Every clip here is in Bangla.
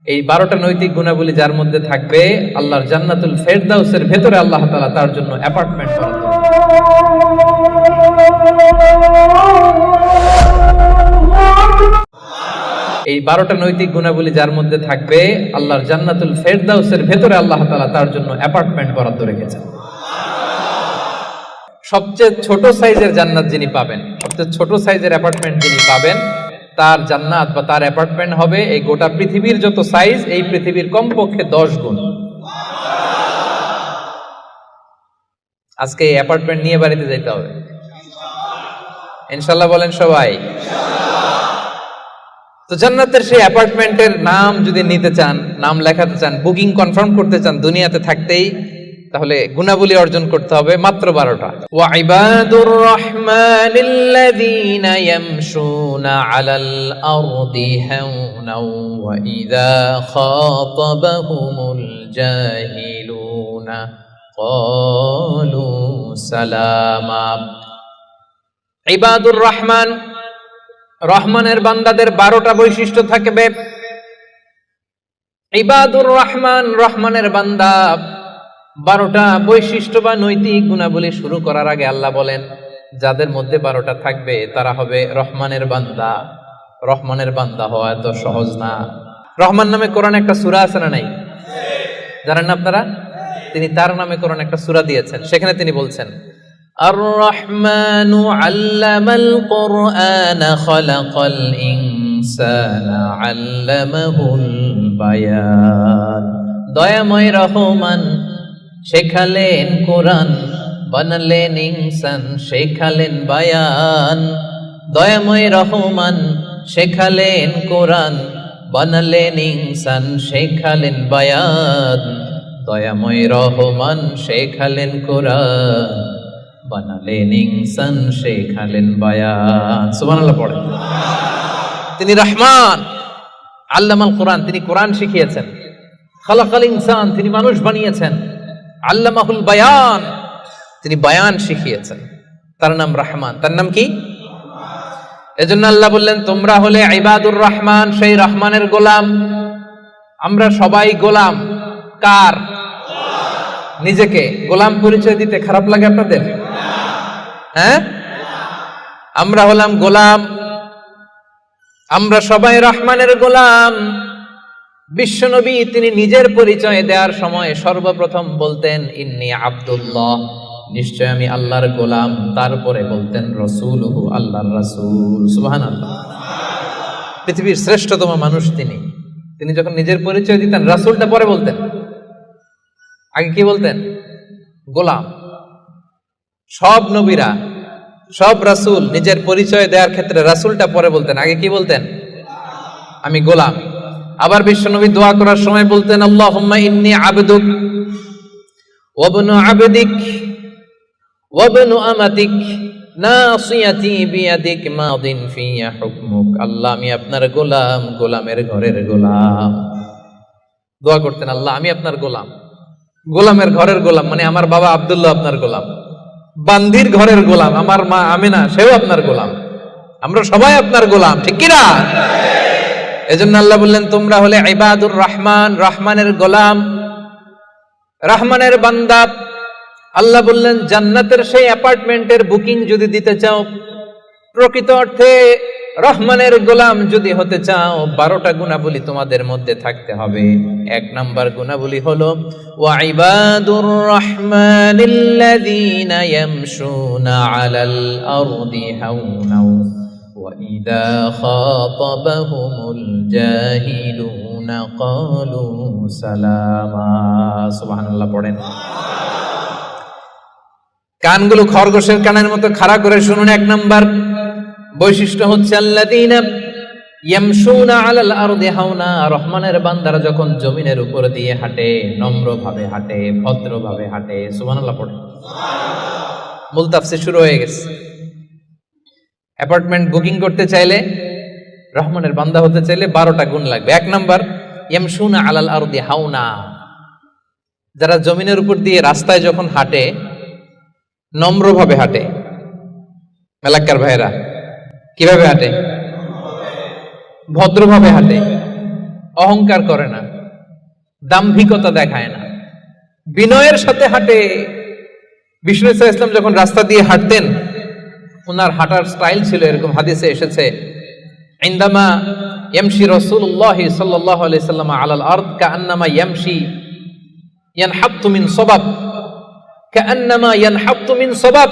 এই 12টা নৈতিক গুণাবলী যার মধ্যে থাকবে, আল্লাহর জান্নাতুল ফেরদাউসের ভেতরে আল্লাহ তাআলা তার জন্য অ্যাপার্টমেন্ট বরাদ্দ করবেন। এই 12টা নৈতিক গুণাবলী যার মধ্যে থাকবে, আল্লাহর জান্নাতুল ফেরদাউসের ভেতরে আল্লাহ তাআলা তার জন্য অ্যাপার্টমেন্ট বরাদ্দ রেখেছেন। সবচেয়ে ছোট সাইজের জান্নাত যিনি পাবেন, সবচেয়ে ছোট সাইজের অ্যাপার্টমেন্ট যিনি পাবেন, তার জান্নাত বা তার অ্যাপার্টমেন্ট হবে এই গোটা পৃথিবীর যত সাইজ, এই পৃথিবীর কমপক্ষে 10 গুণ। আজকে এই অ্যাপার্টমেন্ট নিয়ে বাড়িতে যেতে হবে ইনশাআল্লাহ, বলেন সবাই। তো জান্নাতের সেই অ্যাপার্টমেন্টের নাম যদি নিতে চান, নাম লেখাতে চান, বুকিং কনফার্ম করতে চান দুনিয়াতে থাকতেই, তাহলে গুণাবলী অর্জন করতে হবে মাত্র 12টা। ওয়া ইবাদুর রাহমানিল্লাযীনা ইয়ামশুনা আলাল আরদি হাওনা ওয়া ইযা খাতাবাহুমুল জাহিলুনা ক্বালু সালামা। ইবাদুর রহমান, রহমানের বান্দাদের 12টা বৈশিষ্ট্য থাকবে। ইবাদুর রহমান, রহমানের বান্দা 12টা বৈশিষ্ট্য বা নৈতিক গুণাবলী শুরু করার আগে আল্লাহ বলেন, যাদের মধ্যে 12টা থাকবে তারা হবে রহমানের বান্দা। রহমানের বান্দা হওয়া এত সহজ না। রহমান নামে কোরআনে একটা সূরা আছে না নাই? জানেন না আপনারা? তিনি তার নামে কোরআনে একটা সূরা দিয়েছেন, সেখানে তিনি বলছেন, আর রহমানু আল্লামাল কুরআনা খালাকাল ইনসানা আল্লামাহুল বায়ান। দয়াময় রহমান শেখালেন কোরআন, বানালেন ইনসান, শেখালেন বায়ান। দয়াময় রহমান শেখালেন কোরআন, বানালেন ইনসান, শেখালেন বায়ান। দয়াময় রহমান শেখালেন কোরআন, বানালেন ইনসান, শেখালেন বায়ান। সুবহানাল্লাহ পড়ে। তিনি রহমান, আল্লামাল কোরআন, তিনি কোরআন শিখিয়েছেন। খালাকাল ইনসান, তিনি মানুষ বানিয়েছেন। আল্লামাহুল বায়ান, তিনি বায়ান শিখিয়েছেন। তার নাম রহমান। তার নাম কি? এজন্য আল্লাহ বললেন, তোমরা হলে ইবাদুর রহমান, সেই রহমানের গোলাম। আমরা সবাই গোলাম। কার? নিজেকে গোলাম পরিচয় দিতে খারাপ লাগে আপনাদের? হ্যাঁ, আমরা হলাম গোলাম। আমরা সবাই রহমানের গোলাম। বিশ্বনবী তিনি নিজের পরিচয় দেওয়ার সময় সর্বপ্রথম বলতেন, ইন্নী আব্দুল্লাহ, নিশ্চয় আমি আল্লাহর গোলাম। তারপরে বলতেন রাসূলুহু, আল্লাহর রাসূল। সুবহানাল্লাহ। পৃথিবীর শ্রেষ্ঠতম মানুষ তিনি। তিনি যখন নিজের পরিচয় দিতেন, রাসূলটা পরে বলতেন। আগে কি বলতেন? গোলাম। সব নবীরা, সব রাসূল নিজের পরিচয় দেওয়ার ক্ষেত্রে রাসূলটা পরে বলতেন, আগে কি বলতেন? আমি গোলাম। আবার বিশ্বনবী দোয়া করার সময় বলতেন, আল্লাহুম্মা ইন্নী আবদুক ওয়া ইবনু আবদিক ওয়া ইবনু আমাতিক নাসিয়াতি বিয়াদিক মাদিন ফিয়া হুকমুক। আল্লাহ, আমি আপনার গোলাম, গোলামের ঘরের গোলাম। দোয়া করতেন, আল্লাহ আমি আপনার গোলাম। গোলামের ঘরের গোলাম মানে আমার বাবা আব্দুল্লাহ আপনার গোলাম। বান্দির ঘরের গোলাম আমার মা আমিনা, সেও আপনার গোলাম। আমরা সবাই আপনার গোলাম, ঠিক কি না? এজন্য আল্লাহ বললেন, তোমরা হলে ইবাদুর রহমান, রহমানের গোলাম, রহমানের বান্দা। আল্লাহ বললেন, জান্নাতের সেই অ্যাপার্টমেন্টের বুকিং যদি দিতে চাও, প্রকৃত অর্থে রহমানের গোলাম যদি হতে চাও, 12টা গুণাবলী তোমাদের মধ্যে থাকতে হবে। 1 নাম্বার গুণাবলী হলো, ওয়া ইবাদুর রাহমানিল্লাযীনা ইয়ামশুনা আলাল আরদি হাওনা ওয়া ইযা খাতাবাহুমুল জাহিলুনা ক্বালু সালামা। সুবহানাল্লাহ পড়েন। কানগুলো খরগোশের কানের মতো খাড়া করে শুনুন। 1 নাম্বার বৈশিষ্ট্য হচ্ছে, আল্লাযীনা ইয়ামশুনা আলাল আরদি হাওনা। রহমানের বান্দারা যখন জমিনের উপর দিয়ে হাঁটে, নম্রভাবে হাঁটে, ভদ্রভাবে হাঁটে। সুবহানাল্লাহ পড়ে। মূল তাফসীর শুরু হয়ে গেছে। অ্যাপার্টমেন্ট বুকিং করতে চাইলে, রহমানের বান্দা হতে চাইলে 12টা গুণ লাগবে। 1 নাম্বার, ইয়ামশুনা আলাল আরদি হাওনা। যারা জমিনের উপর দিয়ে রাস্তায় যখন হাঁটে, নম্রভাবে হাঁটে। এলাকার ভাইরা কিভাবে হাঁটে? ভদ্রভাবে হাঁটে। অহংকার করে না, দাম্ভিকতা দেখায় না, বিনয়ের সাথে হাঁটে। বিষ্ণু ইসলাম যখন রাস্তা দিয়ে হাঁটতেন, ওনার হাঁটার স্টাইল ছিল এরকম, হাদিসে এসেছে, ইনদামা ইয়ামশি রাসূলুল্লাহ সাল্লাল্লাহু আলাইহি সাল্লাম আলাল আরদ কাআন্নামা ইয়ামশি ইয়ানহাত্তু মিন সাবাব, কাআন্নামা ইয়ানহাত্তু মিন সাবাব।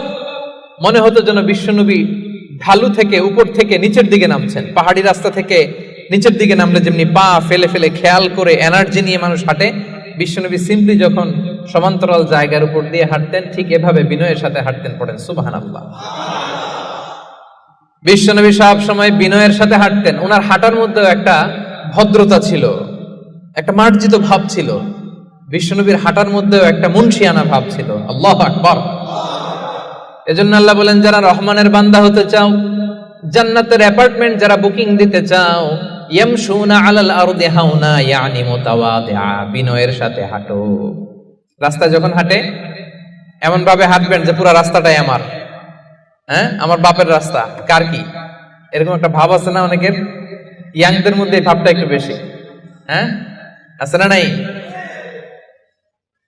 মনে হতো যেন বিশ্বনবী ঢালু থেকে, উপর থেকে নিচের দিকে নামছেন। পাহাড়ি রাস্তা থেকে নিচের দিকে নামলে যেমনি পা ফেলে ফেলে খেয়াল করে এনার্জি নিয়ে মানুষ হাঁটে, বিশ্বনবী সিম্পলি যখন সমান্তরাল জায়গার উপর দিয়ে হাঁটতেন, ঠিক এভাবে বিনয়ের সাথে হাঁটতেন। পড়েন সুবহানাল্লাহ। বিশ্বনবী সব সময় বিনয়ের সাথে হাঁটতেন। ওনার হাঁটার মধ্যেও একটা ভদ্রতা ছিল, একটা মার্জিত ভাব ছিল। বিশ্বনবীর হাঁটার মধ্যেও একটা মুনশিয়ানা ভাব ছিল। আল্লাহু আকবার। এজন্য আল্লাহ বলেন, যারা রহমানের বান্দা হতে চাও, জান্নাতের অ্যাপার্টমেন্ট যারা বুকিং দিতে চাও, ইয়ামশুনা আলাল আরদি হাওনা ইয়ানি মুতাওয়াদিআ, বিনয়ের সাথে হাঁটো। রাস্তায় যখন হাঁটে এমন ভাবে হাঁটবেন যে পুরো রাস্তাটাই আমার, হ্যাঁ, আমার বাপের রাস্তা, কার কি, এরকম একটা ভাব আছে না অনেকের? ইয়াংদের মধ্যে এই ভাবটা একটু বেশি, হ্যাঁ, আছে না নাই?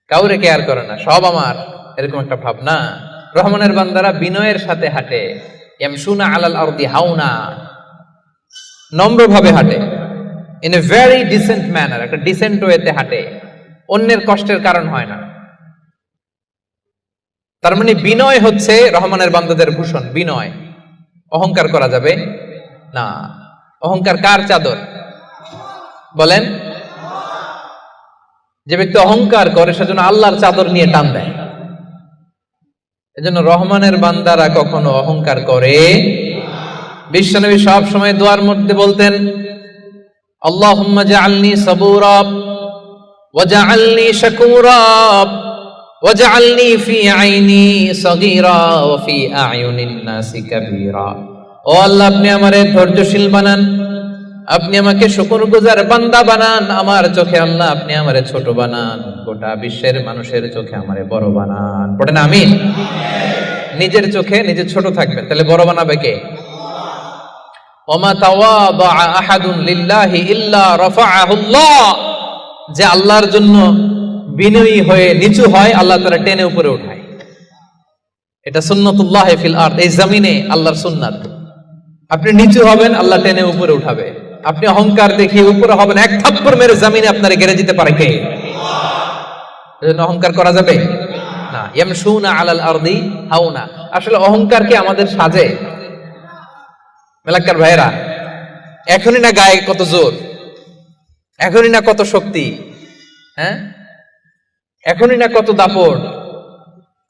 কাউরে কেয়ার করে না, সব আমার, এরকম একটা ভাব না। রহমানের বান্দারা বিনয়ের সাথে হাঁটে। ইয়ামশুনা আলাল আরদি হাওনা, নম্রভাবে হাঁটে, in a very dissent manner, একটা ডিসেন্ট ওয়েতে হাঁটে, অন্যের কষ্টের কারণ হয় না। তার মানে বিনয় হচ্ছে রহমানের বান্দাদের ভূষণ। বিনয়, অহংকার করা যাবে না। অহংকার কার চাদর বলেন? যে ব্যক্তি অহংকার করে সেজন্য আল্লাহর চাদর নিয়ে টান দেয়। এজন্য রহমানের বান্দারা কখনো অহংকার করে। বিশ্বনবী সব সময় দোয়ার মধ্যে বলতেন, আল্লাহুম্মা জাআলনি সাবুরা ওয়া জাআলনি শাকুরা ওয়া জাআলনি ফি আইনি সাগীরা ওয়া ফি আ'য়ুনিন নাসি কাবীরা। ও আল্লাহ, আপনি আমারে ধৈর্যশীল বানান, আপনি আমাকে শুকরগুজার বান্দা বানান, আমার চোখে আল্লাহ আপনি আমারে ছোট বানান, গোটা বিশ্বের মানুষের চোখে আমারে বড় বানান। পড়েন আমিন। নিজের চোখে নিজে ছোট থাকবেন, তাহলে বড় বানাবে কে? ওমা তাওয়াদা আহাদুন লিল্লাহি ইল্লা রাফাআহুল্লাহ, যে আল্লাহর জন্য বিনয়ী হয়ে নিচু হয়, আল্লাহ তাআলা টেনে উপরে উঠায়। এটা সুন্নাতুল্লাহ ফিল আরদ, এই জমিনে আল্লাহর সুন্নাত। আপনি নিচু হবেন, আল্লাহ টেনে উপরে উঠাবে। আপনি অহংকার দেখিয়ে উপরে হবেন, এক থাপ্পড় মেরে জমিনে আপনারে গেড়ে দিতে পারে কে? এজন্য অহংকার করা যাবে না। ইয়ামশুনা আলাল আরদি হাওনা। আসলে অহংকার কি আমাদের সাজে? মেলাক্কার ভাইরা, এখনই না গায়ে কত জোর, এখনই না কত শক্তি, হ্যাঁ, এখনই না কত দাপট,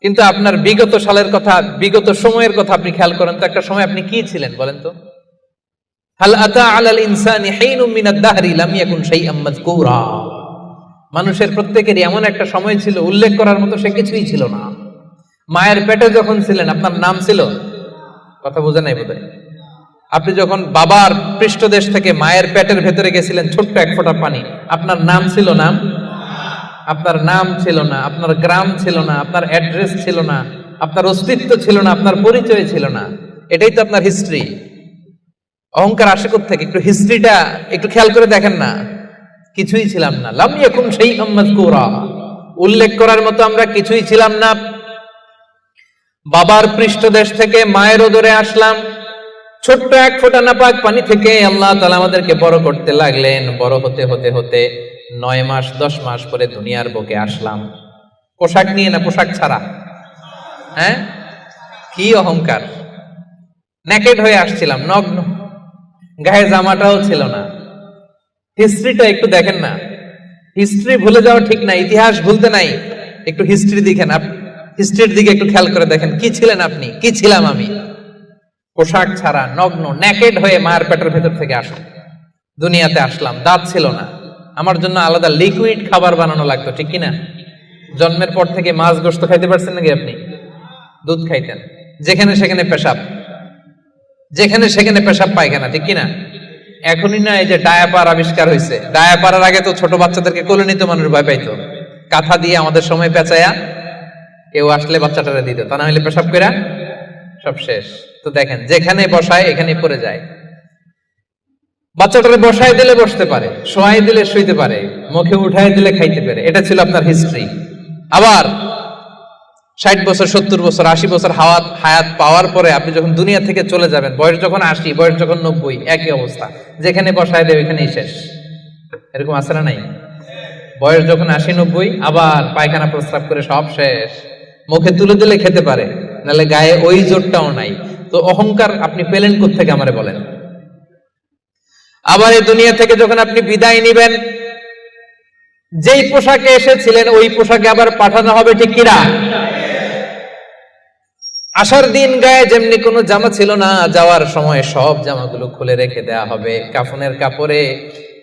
কিন্তু আপনার বিগত সালের কথা, বিগত সময়ের কথা আপনি খেয়াল করেন তো। একটা সময় আপনি কি ছিলেন বলেন তো? হাল আতা আলাল ইনসানি হিনুম মিনাদ দাহরি লাম ইয়াকুন শাইআম মাযকুরা। মানুষের প্রত্যেকেরই এমন একটা সময় ছিল, উল্লেখ করার মতো সে কিছুই ছিল না। মায়ের পেটে যখন ছিলেন, আপনার নাম ছিল? কথা বোঝে নাই বোধহয়। আপনি যখন বাবার পৃষ্ঠদেশ থেকে মায়ের পেটের ভেতরে গেছিলেন, ছোট্ট এক ফোঁটা পানি, আপনার নাম ছিল? নাম, আপনার নাম ছিল না, আপনার গ্রাম ছিল না, আপনার অ্যাড্রেস ছিল না, আপনার অস্তিত্ব ছিল না, আপনার পরিচয় ছিল না। এটাই তো আপনার হিস্ট্রি। অহংকার আসে কোত্থেকে? একটু হিস্ট্রিটা একটু খেয়াল করে দেখেন না। কিছুই ছিলাম না। লাম ইয়াকুন শাইআম মাযকুরা, উল্লেখ করার মতো আমরা কিছুই ছিলাম না। বাবার পৃষ্ঠদেশ থেকে মায়ের উদরে আসলাম, ছোট্ট এক ফোঁটা নাপাক পানি থেকে আল্লাহ তাআলা আমাদেরকে বড় করতে লাগলেন। বড় হতে হতে হতে 9 মাস 10 মাস পরে দুনিয়ার বুকে আসলাম। পোশাক নিয়ে না, পোশাক ছাড়া। হ্যাঁ, কি অহংকার! নেকেড হয়ে আসছিলাম, নগ্ন, গায়ে জামাটাও ছিল না। হিস্ট্রিটা একটু দেখেন না। হিস্ট্রি ভুলে যাওয়া ঠিক না, ইতিহাস ভুলতে নাই। একটু হিস্ট্রি দেখেন, হিস্ট্রির দিকে একটু খেয়াল করে দেখেন, কি ছিলেন আপনি, কি ছিলাম আমি? পোশাক ছাড়া, নগ্ন, নেকেড হয়ে মায়ের পেটের ভেতর থেকে আসলাম, দুনিয়াতে আসলাম। দাঁত ছিল না, আমার জন্য আলাদা লিকুইড খাবার বানানো লাগতো, ঠিক কিনা? জন্মের পর থেকে মাছ গোশত খাইতে পারছেন নাকি আপনি? দুধ খাইতেন, যেখানে সেখানে পেশাব, যেখানে সেখানে পেশাব পায়খানা, ঠিক কিনা? এখনই না এই যে ডায়াপার আবিষ্কার হয়েছে, ডায়াপারের আগে তো ছোট বাচ্চাদেরকে কোলে নিতে মানুষ ভয় পাইতো। কাঁথা দিয়ে আমাদের সময় পেঁচায়া কেউ আসলে বাচ্চাটারে দিত, তা না হলে পেশাব কইরা সব শেষ। তো দেখেন, যেখানে বসায় এখানে পড়ে যায়। বাচ্চাটারে বসায় দিলে বসতে পারে, শোয়াই দিলে শুইতে পারে, মুখে উঠাই দিলে খাইতে পারে। এটা ছিল আপনার হিস্ট্রি। আবার 60 বছর, 70 বছর, 80 বছর হায়াত পাওয়ার পরে আপনি যখন দুনিয়া থেকে চলে যাবেন, বয়স যখন 80, বয়স যখন 90, একই অবস্থা, যেখানে বসায় দেবে ওইখানেই শেষ। এরকম আছে না নাই? বয়স যখন 80-90, আবার পায়খানা প্রস্রাব করে সব শেষ, মুখে তুলে দিলে খেতে পারে, নাহলে গায়ে ওই জোরটাও নাই। তো অহংকার আপনি পেলেন কোত্থেকে আমারে বলেন? আবার এই দুনিয়া থেকে যখন আপনি বিদায় নিবেন, যেই পোশাকে এসেছিলেন ওই পোশাকে আবার পাঠানো হবে, ঠিক কিনা? আসার দিন গায়ে যেমনি কোনো জামা ছিল না, যাওয়ার সময় সব জামাগুলো খুলে রেখে দেয়া হবে, কাফনের কাপড়ে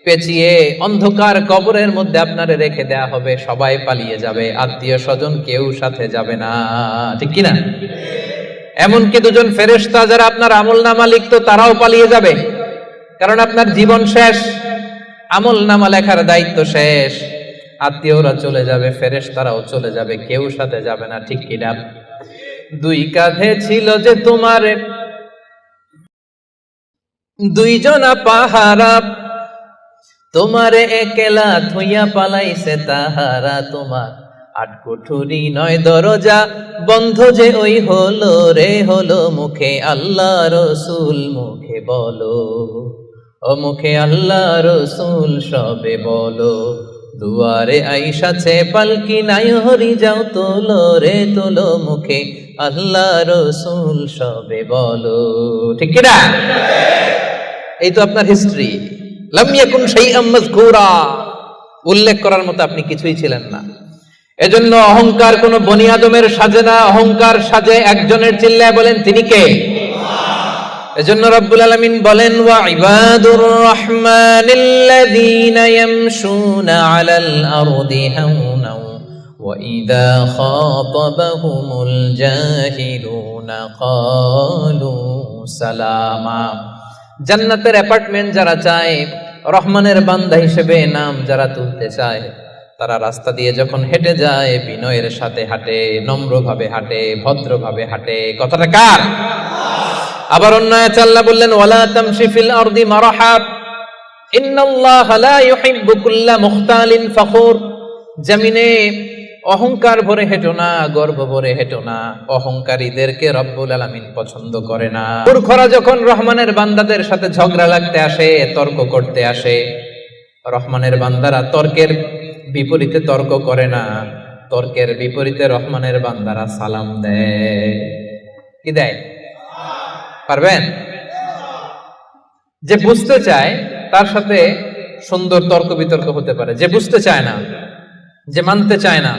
পেঁচিয়ে অন্ধকার কবরের মধ্যে আপনারে রেখে দেয়া হবে। সবাই পালিয়ে যাবে, আত্মীয় স্বজন কেউ সাথে যাবে না, ঠিক কিনা? এমনকি দুজন ফেরেশতা যারা আপনার আমলনামা লিখতো তারাও পালিয়ে যাবে, কারণ আপনার জীবন শেষ, আমলনামা লেখার দায়িত্ব শেষ। আত্মীয়রা চলে যাবে, ফেরেশতারাও চলে যাবে, কেউ সাথে যাবে না, ঠিক কিনা? দুই কাঁধে ছিল যে তোমার দুইজনা পাহারা, তোমারে একলা থইয়া পালাইছে তাহারা। তোমার 8 কুঠুরি 9 দরজা, বন্ধ যে ওই হলো রে হলো। মুখে আল্লাহ রসুল মুখে বলো, ও মুখে আল্লাহ রসুল সবে বলো। দুয়ারে আইসাছে পালকি নাই হরি যাও তোলো রে তোলো। মুখে আল্লাহ রসুল সবে বলো, ঠিক কিনা? এই তো আপনার হিস্ট্রি। লাম ইয়াকুন শাইআম মাযকুরা, উল্লেখ করার মতো আপনি কিছুই ছিলেন না। এজন্য অহংকার কোন বনি আদমের সাজে না, অহংকার সাজে একজনের। চিল্লায় বলেন তিনি কে? এজন্য রব্বুল আলামিন বলেন, ওয়া ইবাদুর রহমানিল্লাযীনা ইয়ামশুনা আলাল আরদি হাওনা ওয়া ইযা খাতাবাহুমুল জাহিলুনা ক্বালু সালামা। জান্নাতের অ্যাপার্টমেন্ট যারা চায়, রহমানের বান্দা হিসেবে নাম যারা তুলতে চায়, তারা রাস্তা দিয়ে যখন হেঁটে যায় বিনয়ের সাথে হাঁটে, নম্রভাবে হাঁটে, ভদ্রভাবে হাঁটে। কথাটা কার? আবার অন্য আয়াতে আল্লাহ বললেন, ওয়ালা তামশি ফিল আরদি মারহা ইন্নাল্লাহা লা ইউহিব্বু কুল্লা মুখতালিন ফখুর। জমিনে অহংকার ভরে হেঁটো না, গর্ব ভরে হেঁটো না, অহংকারীদেরকে রব্বুল আলামিন পছন্দ করে না। মূর্খরা যখন রহমানের বান্দাদের সাথে ঝগড়া লাগতে আসে, তর্ক করতে আসে, রহমানের বান্দারা তর্কের বিপরীতে তর্ক করে না, তর্কের বিপরীতে রহমানের বান্দারা সালাম দেয়। কি দেয়? পারবেন? যে বুঝতে চায় তার সাথে সুন্দর তর্ক বিতর্ক হতে পারে, যে বুঝতে চায় না, যে মানতে চায় না,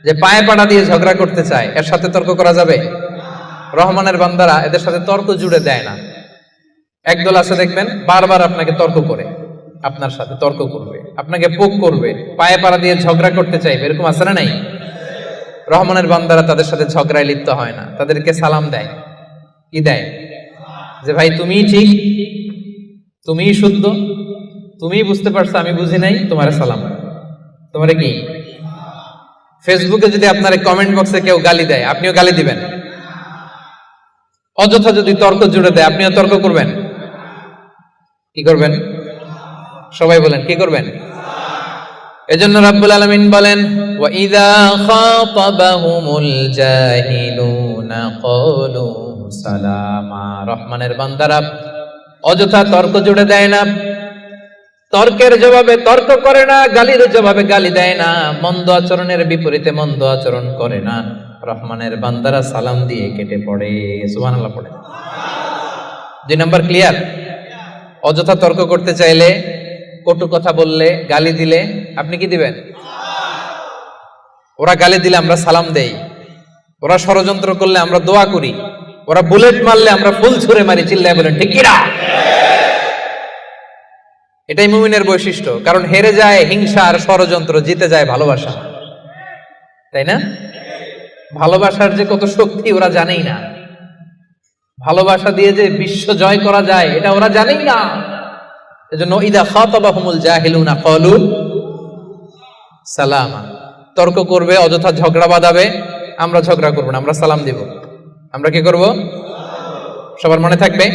যে পায়ে পাড়া দিয়ে ঝগড়া করতে চায়, এর সাথে তর্ক করা যাবে? রহমানের বান্দারা এদের সাথে তর্ক জুড়ে দেয় না। একদল আছে দেখবেন বারবার আপনাকে তর্ক করে, আপনার সাথে তর্ক করবে, আপনাকে পোক করবে, পায়ে পাড়া দিয়ে ঝগড়া করতে চাইবে, এরকম আছে না নাই? রহমানের বান্দারা তাদের সাথে ঝগড়ায় লিপ্ত হয় না, তাদেরকে সালাম দেয়। কি দেয়? যে ভাই তুমিই ঠিক, তুমিই শুদ্ধ, তুমিই বুঝতে পারছো, আমি বুঝি নাই, তোমারে সালাম। তোমারে কি? ফেসবুকে যদি আপনার কমেন্ট বক্সে কেউ গালি দেয়, আপনিও গালি দিবেন? অযথা যদি তর্ক জুড়ে দেয়, আপনিও তর্ক করবেন? কি করবেন? সবাই বলেন কি করবেন? এজন্য রাব্বুল আলামিন বলেন, ওয়া ইযা খাতাবাহুমুল জাহিলুনা ক্বালু সালামা। রহমানের বান্দারা অযথা তর্ক জুড়ে দেয় না, তর্কের জবাবে তর্ক করে না, গালির জবাবে গালি দেয় না, মন্দ আচরণের বিপরীতে মন্দ আচরণ করে না। রহমানের বান্দারা সালাম দিয়ে কেটে পড়ে। সুবহানাল্লাহ পড়ে। 2 নাম্বার ক্লিয়ার? অযথা তর্ক করতে চাইলে, কটু কথা বললে, গালি দিলে আপনি কি দিবেন? ওরা গালি দিলে আমরা সালাম দেই, ওরা ষড়যন্ত্র করলে আমরা দোয়া করি, ওরা বুলেট মারলে আমরা ফুল ছুঁড়ে মারি। চিল্লায় বলেন ঠিক কিনা? এটাই মুমিনের বৈশিষ্ট্য। কারণ হেরে যায় হিংসা আর ষড়যন্ত্র, জিতে যায় ভালোবাসা। তাই না? ভালোবাসার যে কত শক্তি ওরা জানেই না, ভালোবাসা দিয়ে যে বিশ্ব জয় করা যায় এটা ওরা জানেই না। এজন্য ইদা খাতাবাহুমুল জাহিলুনা ক্বালু সালামা। তর্ক করবে, অযথা ঝগড়া বাঁধাবে, আমরা ঝগড়া করব না, আমরা সালাম দিব। আমরা কি করব? সবার মনে থাকবে?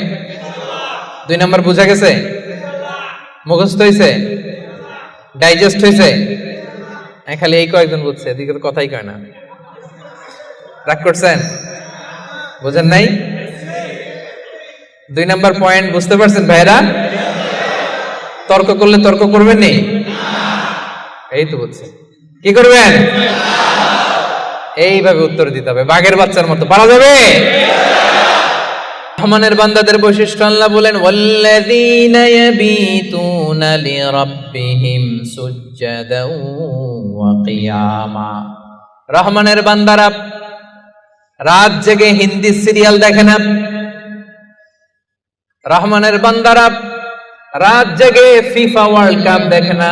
2 নাম্বার বুঝা গেছে? মুখস্থ হয়েছে, ডাইজেস্ট হয়েছে? খালি এই কয়েকজন বুঝছে, এদিকে তো কথাই কয় না। রাগ করছেন? বুঝেন নাই? 2 নাম্বার পয়েন্ট বুঝতে পারছেন ভাইরা? তর্ক করলে তর্ক করবেন নি? এই তো বুঝছে। কি করবেন? এইভাবে উত্তর দিতে হবে, বাঘের বাচ্চার মতো। পারা যাবে? রহমানের বান্দাদের বৈশিষ্ট্য আল্লাহ বলেন, ওয়াল্লাযীনা ইয়াবিতুনা লিরাব্বিহিম সুজদাও ওয়া কিয়ামা। রহমানের বান্দারা রাত জেগে হিন্দি সিরিয়াল দেখে না। রহমানের বান্দারা রাত জেগে ফিফা ওয়ার্ল্ড কাপ দেখে না।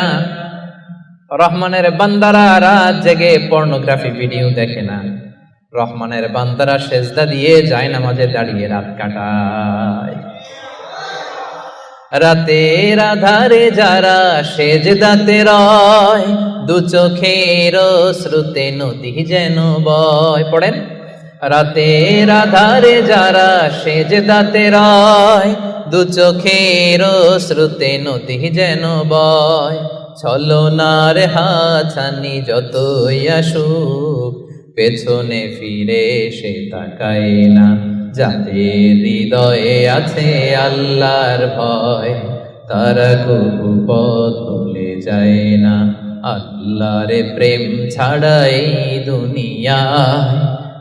রহমানের বান্দারা রাত জেগে পর্নোগ্রাফি ভিডিও দেখে না। রহমানের বান্দারা সেজদা দিয়ে যায় নামাজে দাঁড়িয়ে রাত কাটায়। রাতের আধারে যারা সেজদাতে রয়, দু চোখের শ্রুতে নদী যেন বয়। পড়েন, রাতের আধারে যারা সেজদাতে রয়, দু চোখের শ্রুতে নদী যেন বয়। ছলনার হাতছানি যতই আসুক, পেছনে ফিরে সে তাকায় না। যাদের হৃদয়ে আছে আল্লাহর ভয়, তারা কবু পথ ভুলে যায় না। আল্লাহর প্রেম ছাড়া এই দুনিয়ায়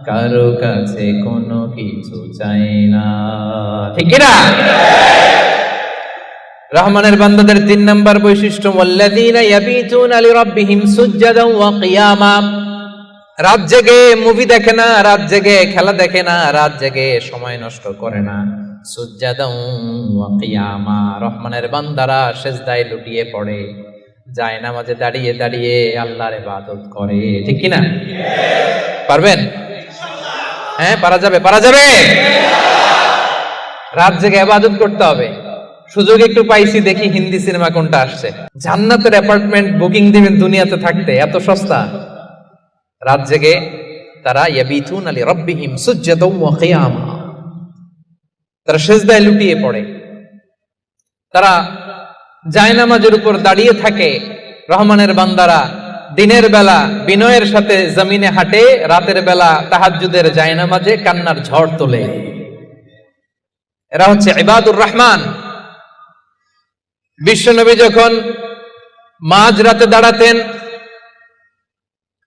কারো কাছে কোনো কিছু চাই না। ঠিক না? রহমানের বান্দাদের 3 নাম্বার বৈশিষ্ট্য, ওয়াল্লাযীনা ইয়াবিতুনা লিরাব্বিহিম সুজদাও ওয়া কিয়ামা। রাত জেগে মুভি দেখে না, রাত জেগে খেলা দেখে না, রাত জেগে সময় নষ্ট করে না। সুজদাও ওয়া কিয়ামা। রহমানের বান্দারা সিজদায় লুটিয়ে পড়ে, যায় নামাজে দাঁড়িয়ে দাঁড়িয়ে আল্লাহর ইবাদত করে। ঠিক কি না? পারবেন? হ্যাঁ, পারা যাবে? পারা যাবে? রাত জেগে ইবাদত করতে হবে। সুযোগ একটু পাইছি, দেখি হিন্দি সিনেমা কোনটা আসছে। জান্নাতের অ্যাপার্টমেন্ট বুকিং দিবেন দুনিয়াতে থাকতে, এত সস্তা। রাত জেগে তারা ইয়াবিতুনা লিরাব্বিহিম সুজদাও ওয়া কিয়ামা, তারা সিজদায় লুটিয়ে পড়ে, তারা জায়নামাজের উপর দাঁড়িয়ে থাকে। রহমানের বান্দারা দিনের বেলা বিনয়ের সাথে জমিনে হাঁটে, রাতের বেলা তাহাজ্জুদের জায়নামাজে কান্নার ঝড় তোলে। এরা হচ্ছে ইবাদুর রহমান। বিশ্বনবী যখন মাঝরাতে দাঁড়াতেন,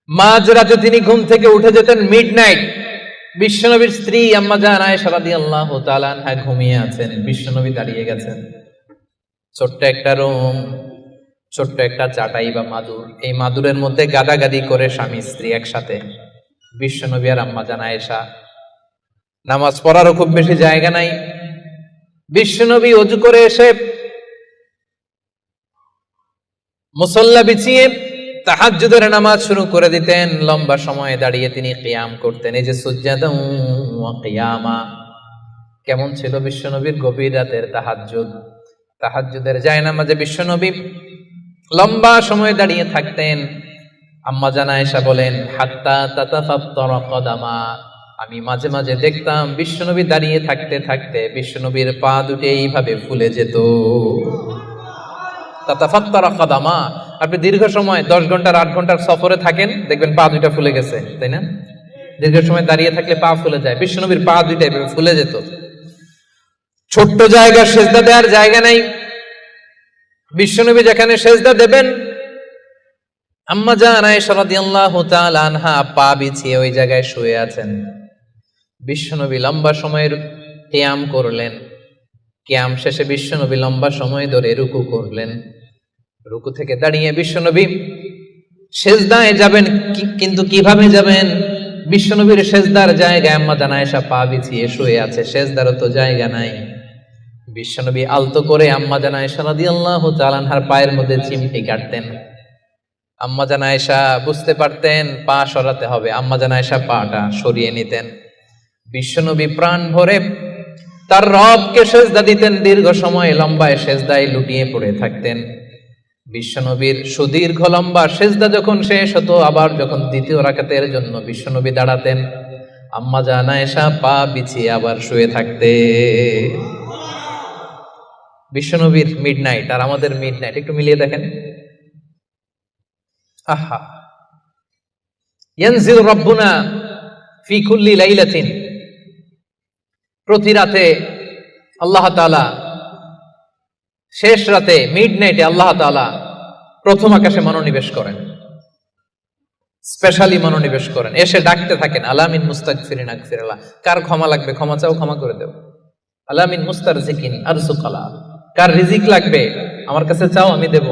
মাঝরাতে তিনি ঘুম থেকে উঠে যেতেন মিডনাইট। বিশ্বনবীর স্ত্রী আম্মা জান আয়েশা রাদিয়াল্লাহু তাআলা আনহা ঘুমিয়ে আছেন, বিশ্বনবী দাঁড়িয়ে গেছেন। ছোট্ট একটা রুম, ছোট্ট একটা চাটাই বা মাদুর, এই মাদুরের মধ্যে গাদাগাদি করে স্বামী স্ত্রী একসাথে। বিশ্বনবী আর আম্মা জান আয়েশা, নামাজ পড়ারও খুব বেশি জায়গা নাই। বিশ্বনবী ওযু করে এসে মুসল্লা বিছিয়ে তাহাজ্জুদের নামাজ শুরু করে দিতেন। লম্বা সময় দাঁড়িয়ে তিনি কিয়াম করতেন। এই যে সুজদাও ওয়া কিয়ামা, কেমন ছিল বিশ্বনবীর গভীর রাতের তাহাজ্জুদ। তাহাজ্জুদের জায়নামাজে বিশ্বনবী লম্বা সময় দাঁড়িয়ে থাকতেন। আম্মা জান আয়েশা বলেন, হাত্তা তাতাফাত্তারা কদামা, আমি মাঝে মাঝে দেখতাম বিশ্বনবী দাঁড়িয়ে থাকতে থাকতে বিশ্বনবীর পা দুটো এইভাবে ফুলে যেত। তাতাফাত্তারা কদামা, আপনি দীর্ঘ সময় 10 ঘন্টা 8 ঘন্টার সফরে থাকেন, দেখবেন পা দুইটা ফুলে গেছে, তাই না? দীর্ঘ সময় দাঁড়িয়ে থাকলে পা ফুলে যায়। বিশ্বনবীর পা দুইটা এভাবে ফুলে যেত। ছোট্ট জায়গা, সেজদা দেওয়ার জায়গা নাই। বিশ্বনবী যেখানে সেজদা দেবেন, আম্মা জান আয়েশা রাদিয়াল্লাহু তাআলা আনহা পা বিছিয়ে ওই জায়গায় শুয়ে আছেন। বিশ্বনবী লম্বা সময়ের কিয়াম করলেন। কিয়াম শেষে বিশ্বনবী লম্বা সময় ধরে রুকু করলেন। রুকু থেকে দাঁড়িয়ে বিশ্বনবী সেজদায় যাবেন, কিন্তু কিভাবে যাবেন? বিশ্বনবীর সেজদার জায়গায় আম্মা জান আয়েশা পা বিছিয়ে শুয়ে আছে, সেজদারও তো জায়গা নাই। বিশ্বনবী আলতো করে আম্মা জান আয়েশা রাদিয়াল্লাহু তাআলা আনহার পায়ের মধ্যে চিমটি কাটতেন। আম্মা জান আয়েশা বুঝতে পারতেন পা সরাতে হবে, আম্মা জান আয়েশা পাটা সরিয়ে নিতেন। বিশ্বনবী প্রাণ ভরে তার রবকে সেজদা দিতেন। দীর্ঘ সময় লম্বায় সেজদায় লুটিয়ে পড়ে থাকতেন। বিশ্বনবীর সুদীর্ঘ লম্বা সেজদা যখন শেষ হতো, আবার যখন দ্বিতীয় রাকাতের জন্য বিশ্বনবী দাঁড়াতেন, আম্মা জান আয়েশা পা বিছিয়ে আবার শুয়ে থাকতে। বিশ্বনবীর মিডনাইট আর আমাদের মিডনাইট একটু মিলিয়ে দেখেন। আহা, ইয়ানজিল রাব্বুনা ফি কুল্লি লাইলাতিন, প্রতি রাতে আল্লাহ তাআলা, শেষ রাতে মিডনাইটে আল্লাহ তাআলা প্রথম আকাশে মনোনিবেশ করেন, স্পেশালি মনোনিবেশ করেন, এসে ডাকতে থাকেন, আলামিন মুস্তাগফিরিন আগফিরাল্লাহ, কার ক্ষমা লাগবে ক্ষমা চাও, ক্ষমা করে দেব। আলামিন মুস্তারজিকিন আরজুকালা, কার রিজিক লাগবে আমার কাছে চাও আমি দেব।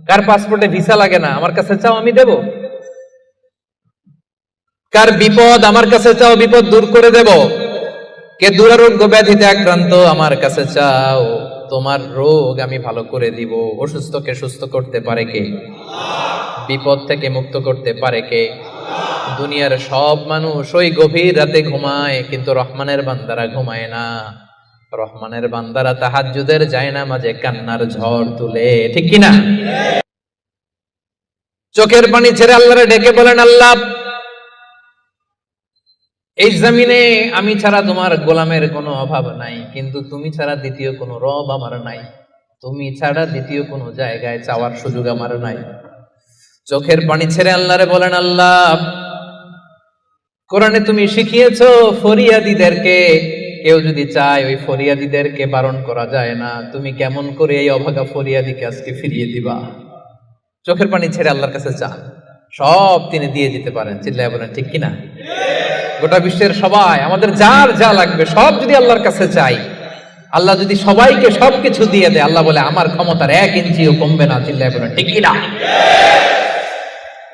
কার পাসপোর্টে ভিসা লাগে না আমার কাছে চাও আমি দেব। কার বিপদ আমার কাছে চাও, বিপদ দূর করে দেব। কে দুরারোগ্য ব্যাধিতে আক্রান্ত আমার কাছে চাও, তোমার রোগ আমি ভালো করে দিব। অসুস্থকে সুস্থ করতে পারে কে? বিপদ থেকে মুক্ত করতে পারে কে? দুনিয়ার সব মানুষ ওই গভীর রাতে ঘুমায়, কিন্তু রহমানের বান্দারা ঘুমায় না। রহমানের বান্দারা তাহাজ্জুদের জায়নামাজে কান্নার ঝড় তুলে, ঠিক কিনা? চোখের পানি ছেড়ে আল্লাহরে ডেকে বলেন, আল্লাহ এই জমিনে আমি ছাড়া তোমার গোলামের কোনো অভাব নাই, কিন্তু তুমি ছাড়া দ্বিতীয় কোনো রব আমার নাই, তুমি ছাড়া দ্বিতীয় কোনো জায়গায় চাওয়ার সুযোগ আমার নাই। চোখের পানি ছেড়ে আল্লাহরে বলেন, আল্লাহ কোরআনে তুমি শিখিয়েছো ফরিয়াদীদেরকে কেউ যদি চায় ওই ফরিয়াদীদেরকে বারণ করা যায় না, তুমি কেমন করে এই অভাগা ফরিয়াদীকে আজকে ফিরিয়ে দিবা? চোখের পানি ছেড়ে আল্লাহর কাছে চান, সব তিনি দিয়ে দিতে পারেন। চিল্লায় বলেন ঠিক কিনা? গোটা বিশ্বের সবাই, আমাদের যার যা লাগবে সব যদি আল্লাহর কাছে চাই, আল্লাহ যদি সবাইকে সবকিছু দিয়ে দেয়, আল্লাহ বলে আমার ক্ষমতার 1 ইঞ্চিও কমবে না। চিল্লায় বলেন ঠিক কিনা?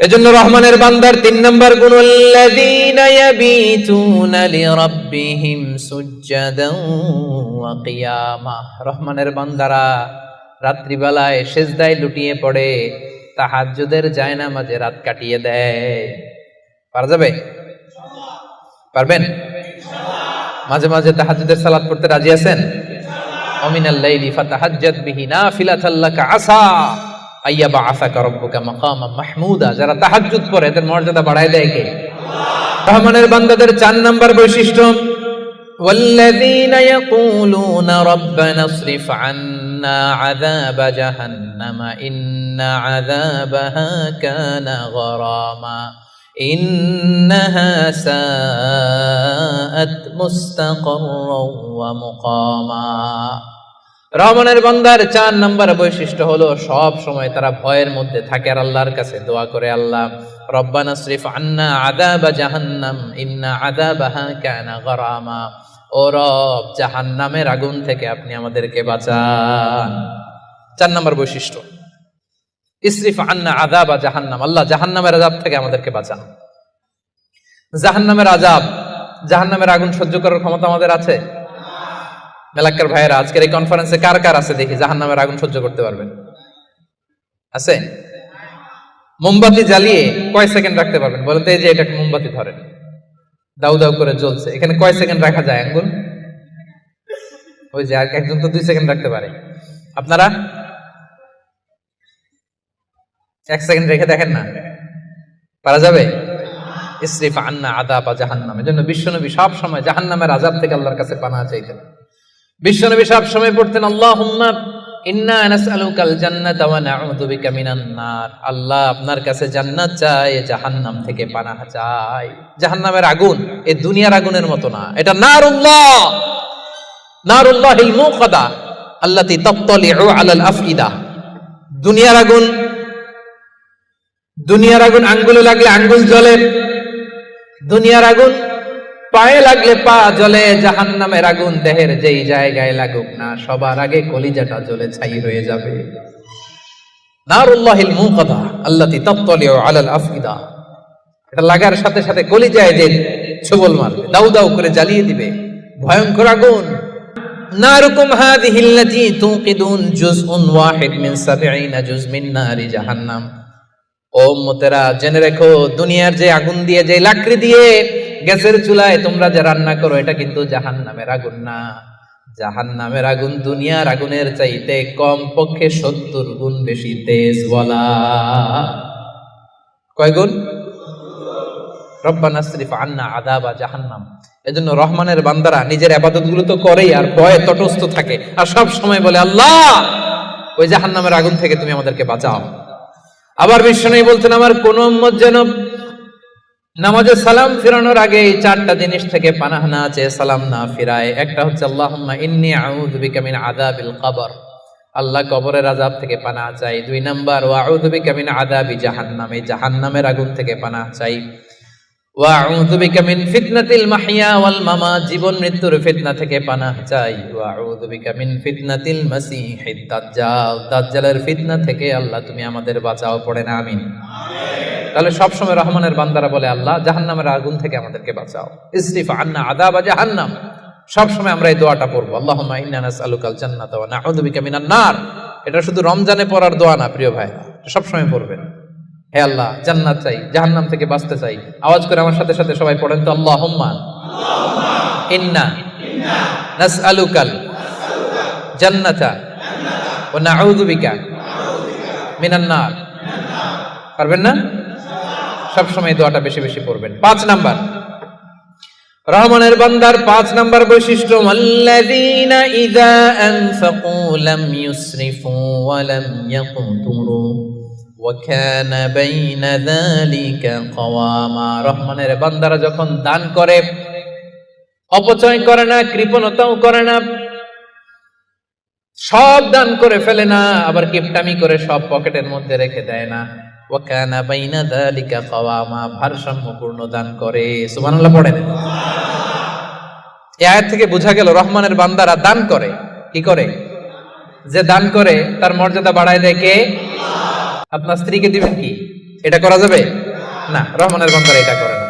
এজন্য রহমানের বান্দার 3 নম্বর গুণ, আল্লাযীনা ইয়াবিতুনা লিরাব্বিহিম সুজদান ওয়া কিয়ামা। রহমানের বান্দারা রাত্রিবেলায় সিজদায় লুটিয়ে পড়ে, তাহাজ্জুদের জায়নামাজে রাত কাটিয়ে দেয়। পারা যাবে? পারবেন? মাঝে মাঝে তাহাজ্জুদের সালাত পড়তে রাজি আছেন? ওমিনাল লাইলি ফাতাহাজ্জাদ বিহি নাফিলাতাল লাকা আসা আইয়াবা আসাকা রাব্বুকা মাকামাম মাহমুদা। যারা তাহাজ্জুদ পড়ে এদের মর্যাদা বাড়ায় দেয় কে? রহমানের বান্দাদের 4 নম্বর বৈশিষ্ট্য, ওয়াল্লাযীনা ইয়াকুলুনা রাব্বানা ইসরিফ আন্না আযাবা জাহান্নামা ইন্না আযাবাহা কানা গরামা ইন্নাহা সাআত মুস্তাকাররাও ওয়া মুকামা। রহমানের বান্দার 4 নম্বর বৈশিষ্ট্য হলো সব সময় তারা ভয়ের মধ্যে থাকে আর আল্লাহর কাছে দোয়া করে, আল্লাহ রব্বানা ইসরিফ আন্না আযাবা জাহান্নাম ইন্না আযাবাহা কানা গরামা। ও রব, জাহান্নামের আগুন থেকে আপনি আমাদেরকে বাঁচান। 4 নম্বর বৈশিষ্ট্য, ইসরিফ আন্না আযাবা জাহান্নাম, আল্লাহ জাহান্নামের আযাব থেকে আমাদেরকে বাঁচান। জাহান্নামের আযাব, জাহান্নামের আগুন সহ্য করার ক্ষমতা আমাদের আছে? মেলাক্কার ভাইয়েরা, আজকের এই কনফারেন্সে কার কার আছে দেখি জাহান্নামের আগুন সহ্য করতে পারবেন? আছে? মোমবাতি জ্বালিয়ে কয় সেকেন্ড রাখতে পারবেন? বলতে এই যে এটা মোমবাতি ধরেন, দাউ দাউ করে জ্বলছে, এখানে কয় সেকেন্ড রাখা যায় আঙ্গুল? ওই যে আর একজন তো 2 সেকেন্ড রাখতে পারে, আপনারা 1 সেকেন্ড রেখে দেখেন না, পারা যাবে? ইসরিফ আন্না আযাবা জাহান্নাম। এজন্য বিশ্বনবী সব সময় জাহান্নামের আযাব থেকে আল্লাহর কাছে পানাহ চাইতেন। বিশ্বনবী সব সময় পড়তেন, আল্লাহুম্মা ইন্না নাসআলুকাল জান্নাতা ওয়া নাউযু বিকা মিনান নার। আল্লাহ আপনার কাছে জান্নাত চাই, জাহান্নাম থেকে পানাহ চাই। জাহান্নামের আগুন এই দুনিয়ার আগুনের মতো না, এটা নারুল্লাহ, নারুল্লাহিল মুকাদা আল্লাতী তাত্তালিউ আলাল আফইদা। দুনিয়ার আগুন, দুনিয়ার আগুন আঙ্গুলে লাগলে আঙ্গুল জ্বলে, দুনিয়ার আগুন পায়ে লাগলে পা জ্বলে। জাহান্নামের আগুন দেহের যেই জায়গায় লাগুক না, সবার আগে কলিজাটা জ্বলে ছাই হয়ে যাবে। নারুল্লাহিল মুকাদা আল্লাতী তাত্তালিউ আলাল আফইদা, এটা লাগার সাথে সাথে কলিজায় যে ছোবল মারবে, দাউ দাউ করে জ্বালিয়ে দিবে, ভয়ঙ্কর আগুন। নারুকুম হাযিহিল্লাতী তুকিদুন জুজউন ওয়াহিদ মিন 70 জুজ মিন নারি জাহান্নাম। ও উম্মতেরা, জেনে রেখো, দুনিয়ার যে আগুন দিয়ে, যে লাকড়ি দিয়ে গ্যাসের চুলায় তোমরা যে রান্না করো, এটা কিন্তু জাহান্নামের আগুন না। জাহান্নামের আগুন দুনিয়ার আগুনের চাইতে কম পক্ষে 70 গুণ বেশি তেজ। বলা কয় গুণ? রব্বানা ইসরিফ আন্না আযাবা জাহান্নাম। এজন্য রহমানের বান্দারা নিজের ইবাদতগুলো তো করেই আর ভয়ে তটস্থ থাকে আর সব সময় বলে আল্লাহ ওই জাহান্নামের আগুন থেকে তুমি আমাদেরকে বাঁচাও। আবার বিশ্বনবী বলতেন আমার কোন উম্মত যেন নামাজে সালাম ফিরানোর আগে এই চারটা জিনিস থেকে পানাহ না চেয়ে সালাম না ফিরায়। একটা হচ্ছে আল্লাহুম্মা ইন্নী আউযু বিকা মিন আযাবিল কবর, আল্লাহ কবরের আযাব থেকে পানাহ চাই। 2 নাম্বার ওয়া আউযু বিকা মিন আযাবি জাহান্নাম, এই জাহান্নামের আগুন থেকে পানাহ চাই। ওয়া আউযু বিকা মিন ফিতনাতিল মাহইয়া ওয়াল মামাত, জীবন মৃত্যুর ফিতনা থেকে পানাহ চাই। ওয়া আউযু বিকা মিন ফিতনাতিল মাসীহিদ দাজ্জাল, দাজ্জালের ফিতনা থেকে আল্লাহ তুমি আমাদের বাঁচাও, পড়েন আমিন। তাহলে সবসময় রহমানের বান্দারা বলে আল্লাহ জাহান্নামের আগুন থেকে আমাদেরকে বাঁচাও, ইসরিফ আন্না আযাবা জাহান্নাম। সবসময় আমরা এই দোয়াটা পড়বো, আল্লাহুম্মা ইন্না নাসআলুকাল জান্নাতা ওয়া নাউযু বিকা মিনান নার। এটা শুধু রমজানে পড়ার দোয়া না প্রিয় ভাই, সবসময় পড়বেন। হে আল্লাহ জান্নাত চাই, জাহান্নাম থেকে বাঁচতে চাই। আওয়াজ করে আমার সাথে সাথে সবাই পড়েন তো, আল্লাহুম্মা ইন্না নাসআলুকাল জান্নাতা ওয়া নাউযু বিকা মিনান নার। পারবেন না? সবসময় দোয়াটা বেশি বেশি পড়বেন। 5 নাম্বার রহমানের বান্দার 5 নাম্বার বৈশিষ্ট্য, আল্লাযীনা ইযা আনফাকু লাম ইউসরিফু ওয়া লাম ইয়াকতুরু ওয়া কানা বাইনা যালিকা কাওয়ামা। রহমানের বান্দারা যখন দান করে অপচয় করে না, কৃপণতাও করে না, সব দান করে ফেলে না, আবার কিপটামি করে সব পকেটের মধ্যে রেখে দেয় না। ওয়া কানা বাইনা যালিকা কাওয়ামা, ভারসাম্যপূর্ণ দান করে। সুবহানাল্লাহ পড়েন। এই আয়াত থেকে বোঝা গেল রহমানের বান্দারা দান করে। কি করে? যে দান করে তার মর্যাদা বাড়ায় দেয় কে? আপনার স্ত্রীকে দিবেন কি? এটা করা যাবে না, রহমানের বান্দারা এটা করে না।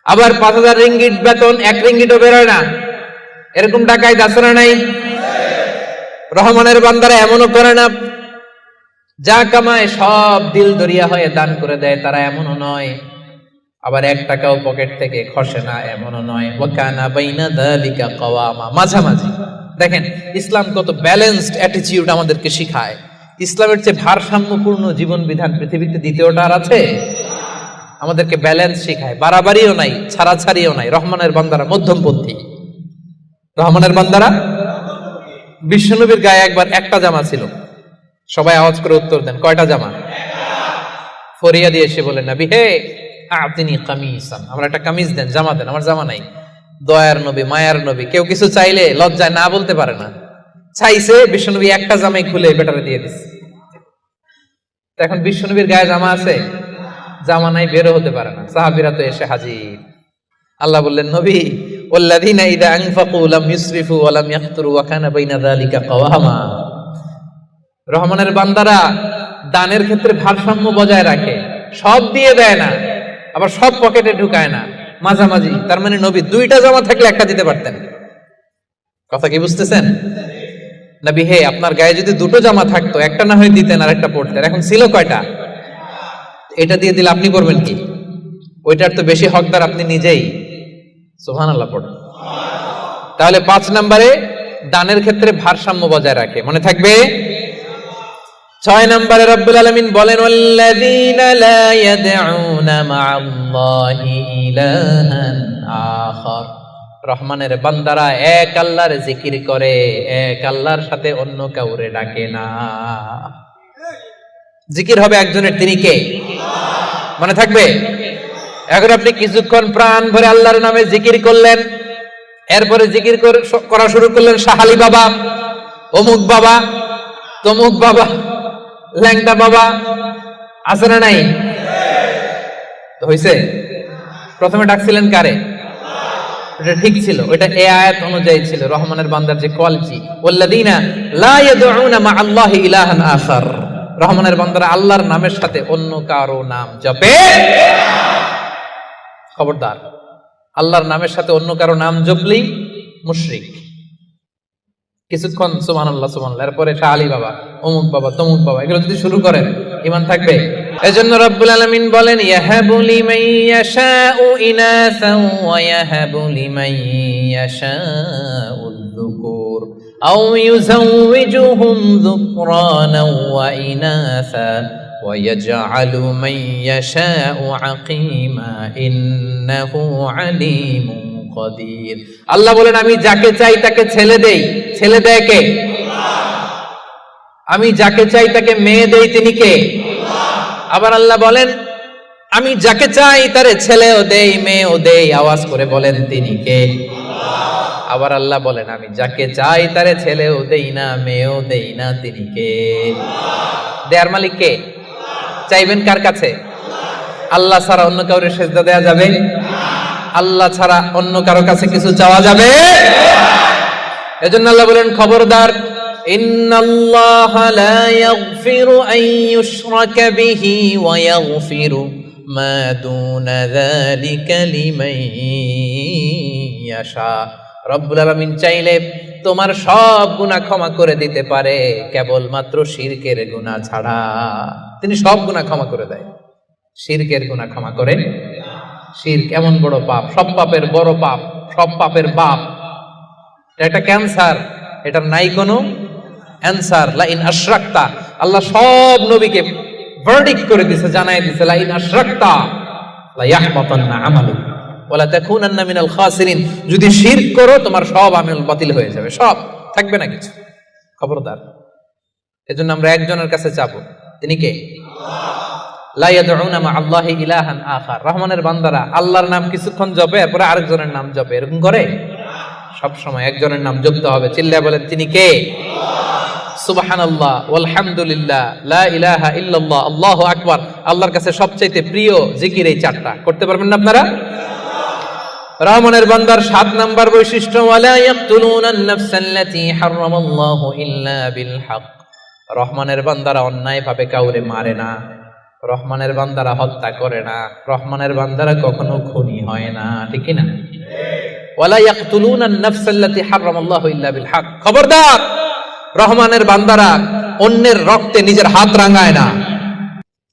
আবার 5000 রিঙ্গিট বেতন 1 রিঙ্গিটও বেরোয় না, এরকম টাকায় আছে না নাই? রহমানের বান্দারা এমনও করে না, যা কামায় সব দিল দরিয়া হয়ে দান করে দেয়, তারা এমনও নয়। আবার 1 টাকাও পকেট থেকে খসে না, এমনও নয়। ওয়া কানা বাইনা যালিকা কাওয়ামা, মাঝামাঝি। দেখেন ইসলাম কত ব্যালেন্সড অ্যাটিটিউড আমাদেরকে শিখায়। ইসলামের চেয়ে ভারসাম্যপূর্ণ জীবন বিধান পৃথিবীতে দ্বিতীয়টা আর আছে? আমাদেরকে ব্যালেন্স শিখায়, বাড়াবাড়িও নাই, ছাড়াছাড়িও নাই। রহমানের বান্দারা মধ্যমপন্থী। রহমানের বান্দারা, বিশ্বনবীর গায়ে একবার একটা জামা ছিল। সবাই আওয়াজ করে উত্তর দেন, কয়টা জামা? ফরিয়া দিয়ে এসে বলেন নবী হে আতিনি কামিসান, আমার একটা কামিজ দেন, জামা দেন, আমার জামা নাই। দয়ার নবী, মায়ার নবী, কেউ কিছু চাইলে লজ্জায় না বলতে পারে না। চাইছে, বিশ্বনবী একটা জামাই খুলে বেটারে দিয়ে দিচ্ছে। এখন বিশ্বনবীর গায়ে জামা আছে, জামা নাই, বেরো হতে পারে না। সাহাবীরা তো এসে হাজির। আল্লাহ বললেন নবী ওয়াল্লাযীনা ইযা আনফাকু লাম ইউসরিফু ওয়া লাম ইয়াকতুরু ওয়া কানা বাইনা যালিকা কাওয়ামা। রহমানের বান্দারা দানের ক্ষেত্রে ভারসাম্য বজায় রাখে, সব দিয়ে দেয় না, আবার সব পকেটে ঢুকায় না, মাঝামাঝি। তার মানে নবী 2টা জামা থাকলে একটা দিতে পারতেন। কথা কি বুঝতেছেন? নবী হে আপনার গায়ে যদি 2টো জামা থাকতো, একটা না হয় দিতেন আর একটা পরতেন। এখন ছিল কয়টা? এটা দিয়ে দিলে আপনি করবেন কি? ওইটার তো বেশি হকদার আপনি নিজেই। সুবহানাল্লাহ পড়ুন। তাহলে 5 নম্বরে দানের ক্ষেত্রে ভারসাম্য বজায় রাখে, মনে থাকবে। 6 নম্বরে রব্বুল আলামিন বলেন ওয়াল্লাযীনা লা ইয়াদউনা মা'আল্লাহি ইলাহান আখার। রহমানের বান্দারা এক আল্লাহর জিকির করে, এক আল্লাহর সাথে অন্য কাউরে ডাকে না। জিকির হবে একজনের, তিনি কে? মনে থাকবে। এখন আপনি কিছুক্ষণ প্রাণ ভরে আল্লাহর নামে জিকির করলেন, এরপরে জিকির করা শুরু করলেন শাহালি বাবা, অমুক বাবা, তমুক বাবা, ল্যাংটা বাবা, আছে না নাই? হইছে? প্রথমে ডাকছিলেন কারে? এটা ঠিক ছিল, ওইটা এই আয়াত অনুযায়ী ছিল। রহমানের বান্দার যে কোয়ালিটি, ওয়াল্লাযীনা লা ইয়াদউনা মা'আল্লাহি ইলাহান আখার। রহমানের বান্দারা আল্লাহর নামের সাথে অন্য কারো নাম জপে। খবরদার, আল্লাহর নামের সাথে অন্য কারো নাম জপলেই মুশরিক। কিছুক্ষণ সুবহানাল্লাহ সুবহানাল্লাহ, এরপরে শাহালি বাবা, অমুক বাবা, তমুক বাবা, এগুলো যদি শুরু করেন ঈমান থাকবে। এজন্য রব্বুল আলামিন বলেন ইয়াহাবু লিমান ইয়াশাউ ইনাসান ওয়া ইয়াহাবু লিমান ইয়াশাউ যুকুর আও ইউযাওয়িজুহুম যুকরানান ওয়া ইনাসা ওয়া ইয়াজআলু মান ইয়াশাউ আকিমা ইন্নাহু আলীমুন قدير আল্লাহ বলেন আমি যাকে চাই তাকে ছেলে দেই, ছেলে দেয় কে? আমি যাকে চাই তাকে মেয়ে দেই, তিনি কে? আবার আল্লাহ বলেন আমি যাকে চাই তারে ছেলেও দেই মেয়েও দেই, আওয়াজ করে বলেন তিনি কে? আবার আল্লাহ বলেন আমি যাকে চাই তারে ছেলেও দেই না মেয়েও দেই না, তিনি কে? দেয়ার মালিক কে? চাইবেন কার কাছে? আল্লাহ ছাড়া অন্য কাউরে সেজদা দেয়া যাবে? আল্লাহ ছাড়া অন্য কারো কাছে কিছু চাওয়া যাবে? এজন্য আল্লাহ বলেন খবরদার, ইন্নাল্লাহা লা ইয়াগফিরু আন ইউশরাকা বিহি ওয়া ইয়াগফিরু মা দুনা যালিকা লিমান ইয়াশা। রব্বুল আলামিন চাইলে তোমার সব গুনাহ ক্ষমা করে দিতে পারে, কেবলমাত্র শিরকের গুনাহ ছাড়া। তিনি সব গুনাহ ক্ষমা করে দেয়, শিরকের গুনাহ ক্ষমা করে। শিরক এমন বড় পাপ, সব পাপের বড় পাপ, সব পাপের বাপ। এটা ক্যান্সার, এটার নাই কোনো অ্যানসার। লা ইন আশরাকতা, আল্লাহ সব নবীকে ভার্ডিক্ট করে দিয়েছে, জানাই দিয়েছে লা ইন আশরাকতা লা ইয়াহবাতান্না আমালুক ওয়া লা তাকুনান্না মিনাল খাসিরিন। যদি শিরক করো তোমার সব আমল বাতিল হয়ে যাবে, সব থাকবে না কিছু। খবরদার। এজন্য আমরা একজনের কাছে চাবো, তিনি কে? লা ইয়াদউনা মা আল্লাহি ইলাহান আখার। রহমানের বান্দারা আল্লাহর নাম কিছুক্ষণ জপে এরপরে আরেকজনের নাম জপে, এরকম করে? সব সময় একজনের নাম জপতে হবে। চিল্লায় বলেন তিনি কে? সুবহানাল্লাহ ওয়ালহামদুলিল্লাহ লা ইলাহা ইল্লাল্লাহ আল্লাহু আকবার। আল্লাহর কাছে সবচেয়ে প্রিয় জিকির এই চারটা। করতে পারবেন না আপনারা? রহমানের বান্দার 7 নাম্বার বৈশিষ্ট্য, ওয়ালা ইয়াকতুলুনান নাফসাল্লাতী হারামাল্লাহু ইল্লা বিল হক। রহমানের বান্দারা অন্যায় ভাবে কাউরে মারে না, রহমানের বান্দারা হত্যা করে না, রহমানের বান্দারা কখনো খুনি হয় না, ঠিক কি না? ওয়ালা ইয়াকতুলুনান নাফসাল্লাতী হারামাল্লাহু ইল্লা বিল হক। খবরদার, রহমানের বান্দারা অন্যের রক্তে নিজের হাত রাঙায় না।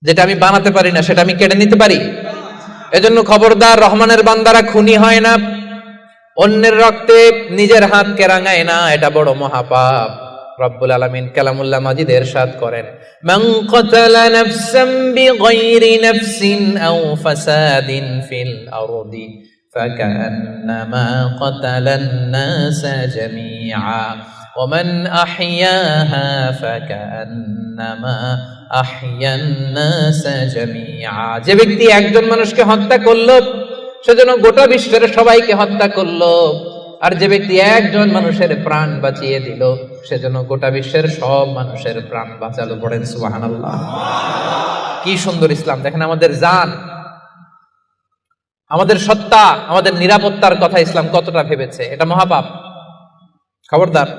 যেটা আমি বানাতে পারি না সেটা আমি কেড়ে নিতে পারি? এজন্য খবরদার, রহমানের বান্দারা খুনি হয় না, অন্যের রক্তে নিজের হাতকে রাঙায় না, এটা বড় মহাপাপ। রব্বুল আলামিন কালামুল্লাহ মাজিদে ইরশাদ করেন, মান কাতালা নাফসান বিগাইরি নাফসিন আও ফাসাদিন ফিল আরদি ফাকান্নামা কাতালান নাসা জামিআ ওয়া মান আহইয়াহা ফাকান্নামা আহইয়ান নাসা জামিআ। যে ব্যক্তি একজন মানুষকে হত্যা করলো সেজন্য গোটা বিশ্বের সবাইকে হত্যা করলো, আর যে ব্যক্তি একজন মানুষের প্রাণ বাঁচিয়ে দিল সেজন্য গোটা বিশ্বের সব মানুষের প্রাণ বাঁচালো। পড়েন সুবহানাল্লাহ। কি সুন্দর ইসলাম! দেখেন আমাদের জান, আমাদের সত্তা, আমাদের নিরাপত্তার কথা ইসলাম কতটা ভেবেছে। এটা মহাপাপ। খবরদার,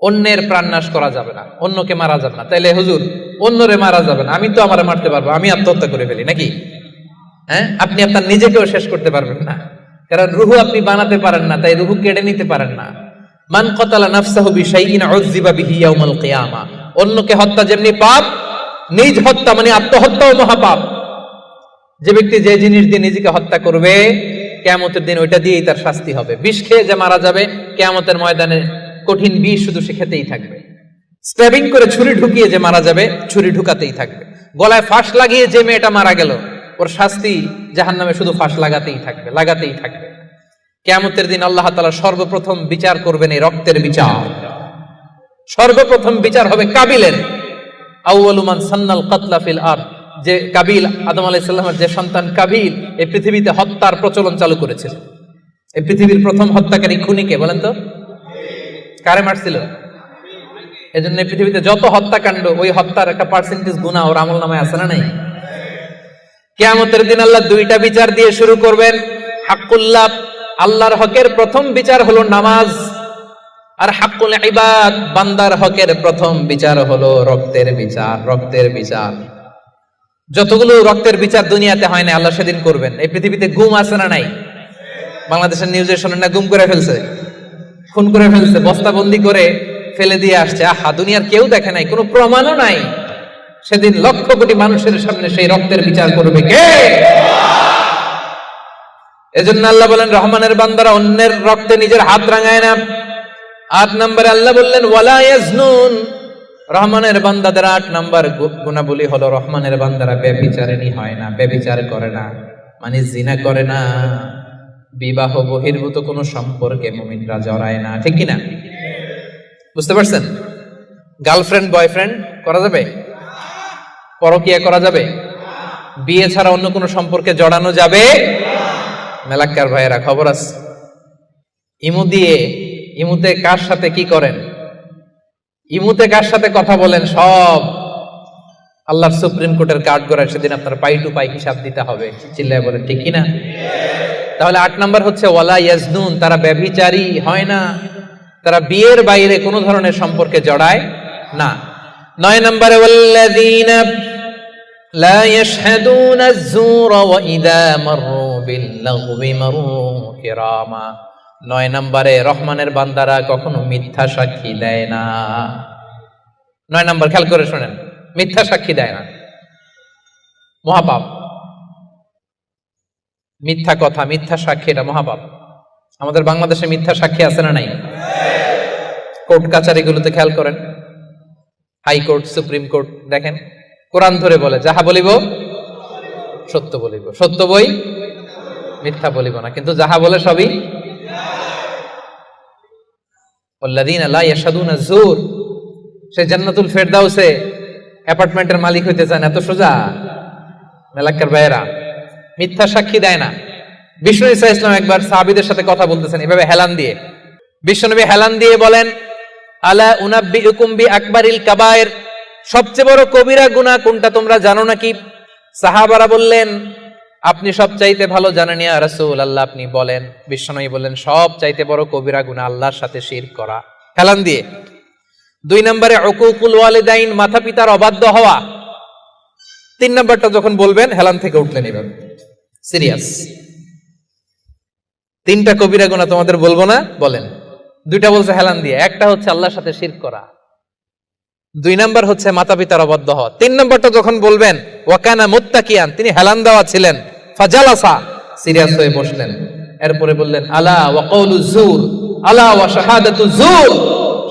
অন্যের প্রাণ নাশ করা যাবে না, অন্যকে মারা যাবে না। তাইলে হুজুর অন্যরে মারা যাবে না, আমি তো আমারে মারতে পারবো, আমি আত্মহত্যা করে ফেলি নাকি? হ্যাঁ, আপনি আপনার নিজেকেও শেষ করতে পারবেন না, কারণ রুহু আপনি বানাতে পারেন না, তাই রুহু কেড়ে নিতে পারেন না। মান কাতালা নাফসাহু বিশাইইন উযযিবা বিহি ইয়াউমাল কিয়ামা। অন্যকে হত্যা যেমনি পাপ, নিজ হত্যা মানে আত্মহত্যাও মহাপাপ। যে ব্যক্তি যে জিনিস দিয়ে নিজেকে হত্যা করবে কিয়ামতের দিন ওইটা দিয়েই তার শাস্তি হবে। বিষ খেয়ে যে মারা যাবে কিয়ামতের ময়দানে কঠিন বিষ শুধু সে খেতেই থাকবে। স্ট্যাবিং করে ছুরি ঢুকিয়ে যে মারা যাবে ছুরি ঢুকাতেই থাকবে। গলায় ফাঁস লাগিয়ে যে মেয়েটা মারা গেল ওর শাস্তি জাহান্নামে শুধু ফাঁস লাগাতেই থাকবে, লাগাতেই থাকবে। কিয়ামতের দিন আল্লাহ তাআলা সর্বপ্রথম বিচার করবেন এই রক্তের বিচার। সর্বপ্রথম বিচার হবে কাবিলের। আউয়ালু মান সান্নাল কাতলা ফিল আরদ। যে কাবিল, আদম আলাইহিস সালামের যে সন্তান কাবিল, এই পৃথিবীতে হত্যার প্রচলন চালু করেছিল। এই পৃথিবীর প্রথম হত্যাকারী খুনিকে বলেন তো? কারে মারছিল? এজন্য পৃথিবীতে যত হত্যাকাণ্ড, ওই হত্যার একটা পার্সেন্টেজ গুনাহ ওর আমলনামায় আছে না নাই? কিয়ামতের দিন আল্লাহ দুইটা বিচার দিয়ে শুরু করবেন। হাক্কুল্লাহ, আল্লাহর হকের প্রথম বিচার হলো নামাজ, আর হাক্কুল ইবাদ, বান্দার হকের প্রথম বিচার হলো রক্তের বিচার। রক্তের বিচার, যতগুলো রক্তের বিচার দুনিয়াতে হয় না আল্লাহ সেদিন করবেন। এই পৃথিবীতে গুম আছে না নাই? বাংলাদেশের নিউজে শোনেন না, গুম করে ফেলছে, খুন করে ফেলছে, বস্তাবন্দি করে ফেলে দিয়ে আসছে। আহা, দুনিয়ার কেউ দেখে নাই, কোনো প্রমাণও নাই। সেদিন লক্ষ কোটি মানুষের সামনে সেই রক্তের বিচার করবে কে? এজন্য আল্লাহ বলেন রহমানের বান্দারা অন্যের রক্তে নিজের হাত রাঙায় না। 8 নম্বরে আল্লাহ বললেন ওয়ালা ইয়াজনুন। রহমানের বান্দাদের 8 নম্বর গুণাবলী হলো রহমানের বান্দারা ব্যভিচারিণী হয় না, ব্যভিচার করে না, মানে জিনা করে না। বিবাহ বহির্ভূত কোনো সম্পর্কে মুমিনরা জড়ায় না, ঠিক কিনা? বুঝতে পারছেন? গার্লফ্রেন্ড বয়ফ্রেন্ড করা যাবে? পরকিয়া করা যাবে? বিয়ে ছাড়া অন্য কোনো সম্পর্কে জড়ানো যাবে? মেলাক্কার ভাইয়েরা খবর আছে, ইমুতে কার সাথে কি করেন, ইমুতে কার সাথে কথা বলেন, সব আল্লাহর সুপ্রিম কোর্টের কার্ড করার সেদিন আপনার পাই টু পাই হিসাব দিতে হবে। চিল্লায় বলেন ঠিক কিনা? তাহলে 8 নাম্বার হচ্ছে ওয়ালা ইয়াজনুন, তারা ব্যভিচারী হয় না, তারা বিয়ের বাইরে কোনো ধরনের সম্পর্কে জড়ায় না। 9 নম্বরে ওয়াল্লাযীনা লা ইয়াশহাদুনা আয-যুরা ওয়া ইযা মাররু বিল-লাগবি মাররু কিরামা। 9 নম্বরে রহমানের বান্দারা কখনো মিথ্যা সাক্ষী দেয় না। 9 নম্বর খেয়াল করে শুনেন, মিথ্যা সাক্ষী দেয় না, মহাপাপ। মিথ্যা কথা, মিথ্যা সাক্ষী, এটা মহাপাপ। আমাদের বাংলাদেশে মিথ্যা সাক্ষী আছে না নাই? কোর্ট কাচারিগুলোতে খেয়াল করেন, হাইকোর্ট, সুপ্রিম কোর্ট, দেখেন কোরআন ধরে বলে যাহা বলিব সত্য বলিব, সত্য বই মিথ্যা বলিব না, কিন্তু যাহা বলে সবই। ওয়াল্লাযীনা লা ইয়াশহাদুনা আয-যুর, সে জান্নাতুল ফেরদাউসে অ্যাপার্টমেন্টের মালিক হইতে চান, এত সোজা? মেলাক্কার ভাইয়েরা মিথ্যা সাক্ষী দেয় না। বিষ্ণু ঈসা ইসলাম একবার সাহাবীদের সাথে কথা বলতেছেন এভাবে হেলান দিয়ে, বিশ্বনবী হেলান দিয়ে বলেন, আলা উনাব্বিউকুম বিআকবারিল কাবায়ের, সবচেয়ে বড় কবিরা গুনাহ কোনটা তোমরা জানো নাকি? সাহাবারা বললেন, আপনি সবচাইতে ভালো জানেন ইয়া রাসূলুল্লাহ, আপনি বলেন। বিশ্বনবী বললেন, সবচাইতে বড় কবিরা গুনাহ আল্লাহর সাথে শিরক করা, হেলান দিয়ে। 2 নম্বরে উকুকুল ওয়ালিদাইন, মাতা পিতার অবাধ্য হওয়া। 3 নম্বরটা যখন বলবেন হেলান থেকে উঠলেন এভাবে, সিরিয়াস। 3টা কবিরা গুনাহ তোমাদের বলবো না, বলেন। 2টা বলছে হেলান দিয়ে, একটা হচ্ছে আল্লাহর সাথে শিরক করা, 2 নাম্বার হচ্ছে মাতা পিতার অবাধ্য হওয়া। 3 নম্বরটা যখন বলবেন, ওয়াকানা মুত্তাকিয়ান, তিনি হেলান দেওয়া ছিলেন, ফাজালাসা, সিরিয়াস হয়ে বসলেন। এরপরে বললেন, আলা ওয়া কওলু যুর, আলা ওয়া শাহাদাতু যুর,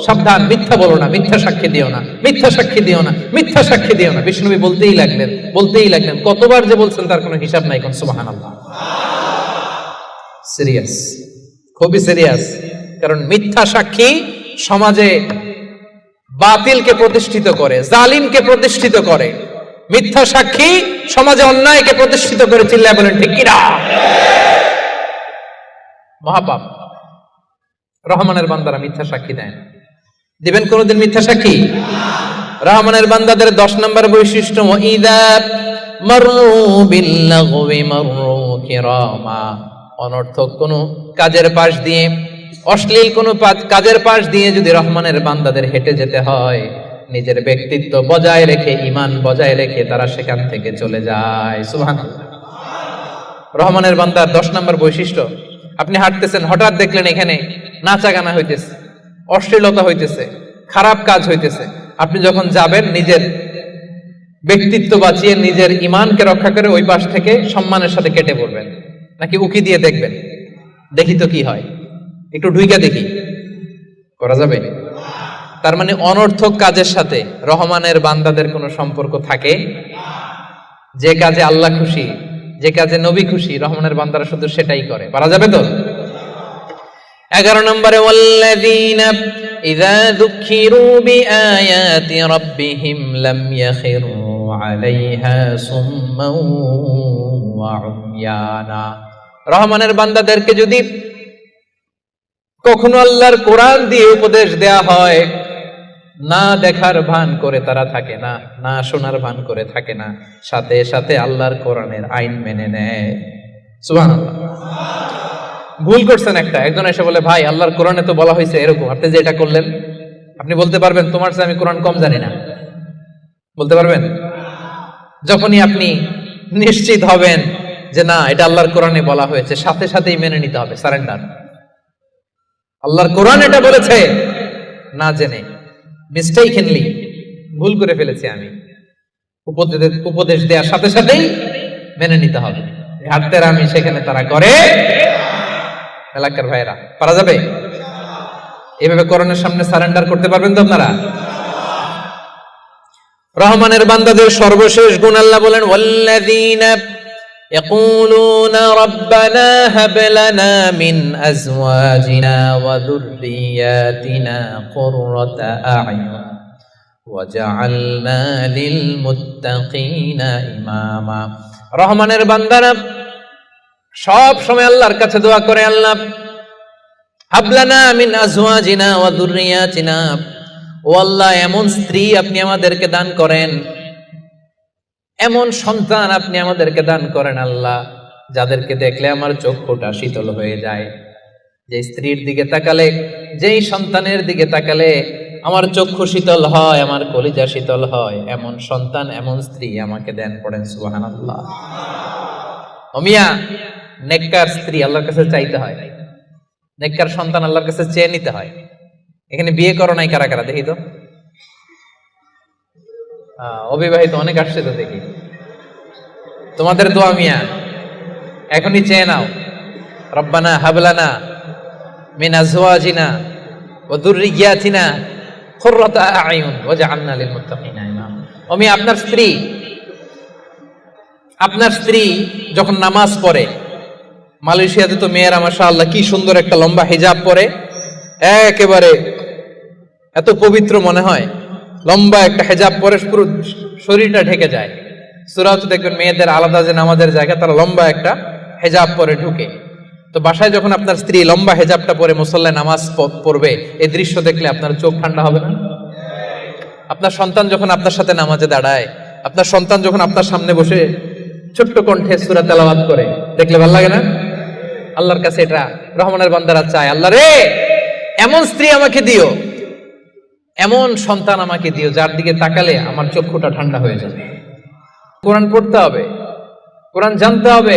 সাবধান, মিথ্যা বলো না, মিথ্যা সাক্ষী দিও না, মিথ্যা সাক্ষী দিও না, মিথ্যা সাক্ষী দিও না। বিষ্ণুবী বলতেই লাগলেন, কতবার যে বলছেন তার কোনো হিসাব নাই। কোন সুবহানাল্লাহ। সিরিয়াস, খুবই সিরিয়াস। কারণ মিথ্যা সাক্ষী সমাজে বাতিলকে প্রতিষ্ঠিত করে, জালিমকে প্রতিষ্ঠিত করে। মিথ্যা সাক্ষী সমাজে অন্যায়কে প্রতিষ্ঠিত করে। চিল্লায় বলেন ঠিক কিনা? মহাপাপ। রহমানের বান্দারা মিথ্যা সাক্ষী দেয় না। দিবেন কোনদিন মিথ্যা সাক্ষী? রহমানের বান্দাদের 10 নম্বর বৈশিষ্ট্য, ওয়াইদা মাররু বিল-লাগবি মাররু কিরামা, অনর্থক কোন কাজের পাশ দিয়ে, অশ্লীল কোন কাজের পাশ দিয়ে যদি রহমানের বান্দাদের হেঁটে যেতে হয়, নিজের ব্যক্তিত্ব বজায় রেখে, ঈমান বজায় রেখে তারা সেখান থেকে চলে যায়। সুবহানাল্লাহ। রহমানের বান্দার 10 নম্বর বৈশিষ্ট্য, আপনি হাঁটতেছেন, হঠাৎ দেখলেন এখানে নাচা গানা হইতেছে, অশ্লীলতা হইতেছে, খারাপ কাজ হইতেছে, আপনি যখন যাবেন নিজের ব্যক্তিত্ব বাঁচিয়ে, নিজের ঈমানকে রক্ষা করে ওই পাশ থেকে সম্মানের সাথে কেটে পড়বেন, নাকি উকি দিয়ে দেখবেন দেখি তো কি হয়, একটু ঢুইকা দেখি, করা যাবে? তার মানে অনর্থক কাজের সাথে রহমানের বান্দাদের কোনো সম্পর্ক থাকে? যে কাজে আল্লাহ খুশি, যে কাজে নবী খুশি, রহমানের বান্দারা শুধু সেটাই করে। পারা যাবে তো? 11 নম্বরে, ওয়াল্লাযীনা ইযা যুকিরু বিআয়াতি রাব্বিহিম লাম ইয়াখিরু আলাইহা সুম্মান ওয়া উময়ানা। রহমানের বান্দাদেরকে যদি কখনো আল্লাহর কোরআন দিয়ে উপদেশ দেয়া হয়, না দেখার ভান করে তারা থাকে না, না শোনার ভান করে থাকে না, সাথে সাথে আল্লাহর কোরআনের আইন মেনে নেয়। সুবহানাল্লাহ। ভুল করছেন একজন এসে বলে, ভাই আল্লাহর কোরআনে তো বলা হয়েছে এরকম, আপনি যে এটা করলেন, আপনি বলতে পারবেন তোমার চেয়ে আমি কোরআন কম জানি না? বলতে পারবেন? যখনই আপনি নিশ্চিত হবেন যে না এটা আল্লাহর কোরআনে বলা হয়েছে, সাথে সাথেই মেনে নিতে হবে, সারেন্ডার। আল্লাহর কোরআন এটা বলেছে, না জেনে মিস্টেকেনলি ভুল করে ফেলেছি আমি, উপদেশ দেওয়ার সাথে সাথেই মেনে নিতে হবে। ঘাটতের আমি সেখানে তারা করে। এলাকার ভাইয়েরা, পারা যাবে? এভাবে কোরআনের সামনে সারেন্ডার করতে পারবেন তো আপনারা? রহমানের বান্দাদের সর্বশেষ গুণ আল্লাহ বলেন, ওয়াল্লাযীনা يقولون ربنا هب لنا من أزواجنا وذرياتنا قرة أعين وجعلنا للمتقين إماما রহমানের বান্দারা সব সময় আল্লাহর কাছে দোয়া করে, আল্লাহ হাবলানা মিন আজওয়াজিনা ওয়া যুররিয়াতিনা, ও আল্লাহ এমন স্ত্রী আপনি আমাদেরকে দান করেন, এমন সন্তান আপনি আমাদেরকে দান করেন আল্লাহ, যাদেরকে দেখলে আমার চক্ষুটা শীতল হয়ে যায়। যে স্ত্রীর দিকে তাকালে, যেই সন্তানের দিকে তাকালে আমার চক্ষু শীতল হয়, আমার কলিজা শীতল হয়, এমন সন্তান এমন স্ত্রী আমাকে দেন। পড়েন সুবহানাল্লাহ। ও মিয়া, নেককার স্ত্রী আল্লাহর কাছে চাইতে হয়, নেককার সন্তান আল্লাহর কাছে চেয়ে নিতে হয়। এখানে বিয়ে করো নাই কারা কারা দেখি তো? অবিবাহিত অনেক আসছে তো দেখি। তোমাদের দোয়া মিয়া, এখনই চেয়ে নাও, রব্বানা হাবলানা মিন আজওয়াজিনা ওয়া যুররিয়াতিনা কুররাতা আ'য়ুন ওয়াজআলনা লিল মুত্তাকিনা ইমামা। ও মিয়া, আপনার স্ত্রী যখন নামাজ পড়ে, মালয়েশিয়াতে তো মেয়েরা মাশাআল্লাহ কি সুন্দর একটা লম্বা হিজাব পরে, একেবারে এত পবিত্র মনে হয়, লম্বা একটা হিজাব পরে পুরো শরীরটা ঢেকে যায়। সূরাতে দেখবেন মেয়েদের আলাদা যে নামাজের জায়গা, তারা লম্বা একটা হিজাব পরে ঢুকে। তো বাসায় যখন আপনার স্ত্রী লম্বা হিজাবটা পরে মুসল্লায় নামাজ পড়বে, এই দৃশ্য দেখলে আপনার চোখ ঠান্ডা হবে না? আপনার সন্তান যখন আপনার সাথে নামাজে দাঁড়ায়, আপনার সন্তান যখন আপনার সামনে বসে ছোট্ট কণ্ঠে সূরা তেলাওয়াত করে, দেখলে ভালো লাগে না? আল্লাহর কাছে এটা রহমানের বান্দারা চায়, আল্লাহ রে এমন স্ত্রী আমাকে দিও, এমন সন্তান আমাকে দিও, যার দিকে তাকালে আমার চক্ষুটা ঠান্ডা হয়ে যাবে। কোরআন পড়তে হবে, কোরআন জানতে হবে।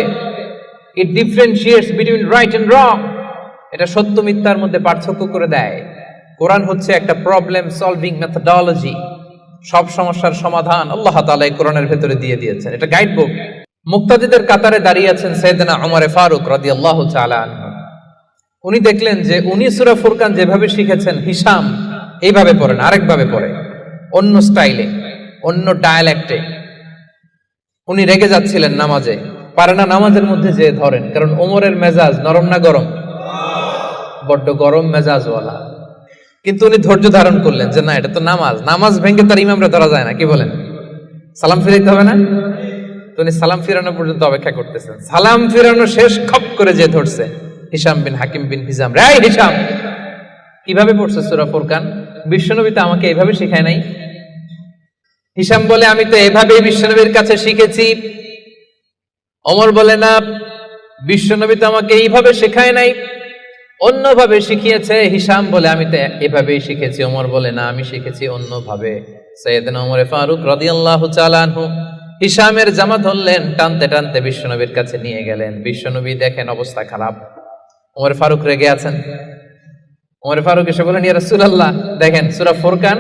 It differentiates between right and wrong. এটা সত্য মিথ্যার মধ্যে পার্থক্য করে দেয়। কোরআন হচ্ছে একটা প্রবলেম সলভিং মেথডোলজি। সব সমস্যার সমাধান আল্লাহ তাআলা এই কোরআনের ভেতরে দিয়ে দিয়েছেন। এটা গাইড বুক। মুক্তাদিদের কাতারে দাঁড়িয়ে আছেন সাইয়েদনা ওমর ফারুক রাদিয়াল্লাহু তাআলা আনহু। উনি দেখলেন যে উনি সূরা ফুরকান যেভাবে শিখেছেন, হিশাম এইভাবে পড়েন, আরেকভাবে পড়ে, অন্য স্টাইলে, অন্য ডায়ালেক্টে। উনি রেগে যাচ্ছিলেন নামাজে, পারে না নামাজের মধ্যে যে ধরেন, কারণ ওমরের মেজাজ নরম না গরম? বড্ড গরম মেজাজওয়ালা। কিন্তু উনি ধৈর্য ধারণ করলেন যে না, এটা তো নামাজ, নামাজ ভেঙে তার ইমামরা ধরা যায় না, কি বলেন? সালাম ফিরাইতে হবে না? তো উনি সালাম ফিরানো পর্যন্ত অপেক্ষা করতেছেন। সালাম ফিরানো শেষ, খপ করে যে ধরছে হিশাম বিন হাকিম বিন হিজাম, রে হিশাম কিভাবে পড়ছে সূরা ফুরকান? বিশ্বনবী তো আমাকে এইভাবে শেখায় নাই। হিশাম বলে আমি তো এভাবেই বিশ্বনবীর কাছে শিখেছি। ওমর বলে না, বিশ্বনবী তো আমাকে এইভাবে শেখায় নাই, অন্যভাবে শিখিয়েছে। হিশাম বলে আমি তো এভাবেই শিখেছি। ওমর বলে না, আমি শিখেছি অন্যভাবে। সাইয়েদনা ওমর ফারুক রাদিয়াল্লাহু তাআলা আনহু হিশামের জামা ধরলেন, টানতে টানতে বিশ্বনবীর কাছে নিয়ে গেলেন। বিশ্বনবী দেখেন অবস্থা খারাপ, ওমর ফারুক রেগে আছেন। ওমর ফারুক এসে বলেন, ইয়া রাসূলুল্লাহ, দেখেন সূরা ফুরকান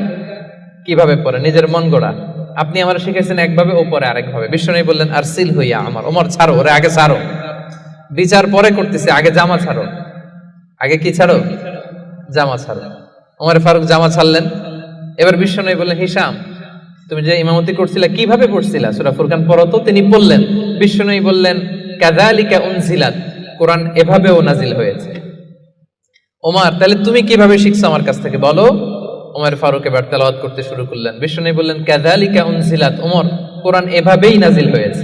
কিভাবে পড়ে, নিজের মন গড়া। আপনি আমার শিখেছেন একভাবে, ও পরে আরেকভাবে। বিশ্বনবী বললেন, আরসিল হইয়া আমার, ওমর ছাড়ো, ওরে আগে ছাড়ো, বিচার পরে করতেছে, আগে জামা ছাড়ো। আগে কি ছাড়ো? জামা ছাড়ো। ওমর ফারুক জামা ছাড়লেন। এবার বিশ্বনবী বললেন, হিশাম তুমি যে ইমামতি করছিলা কিভাবে পড়ছিলা? সূরা ফুরকান পড়ো তো। তিনি পড়লেন। বিশ্বনবী বললেন, কাযালিকা উনজিলাত, কোরআন এভাবেও নাজিল হয়েছে। ওমর, তাহলে তুমি কিভাবে শিখছো আমার কাছ থেকে বলো। ওমর ফারুক এবার তেলাওয়াত করতে শুরু করলেন। বিশ্বনবী বললেন, কাযালিকা উনজিলাত, ওমর কোরআন এভাবেই নাজিল হয়েছে।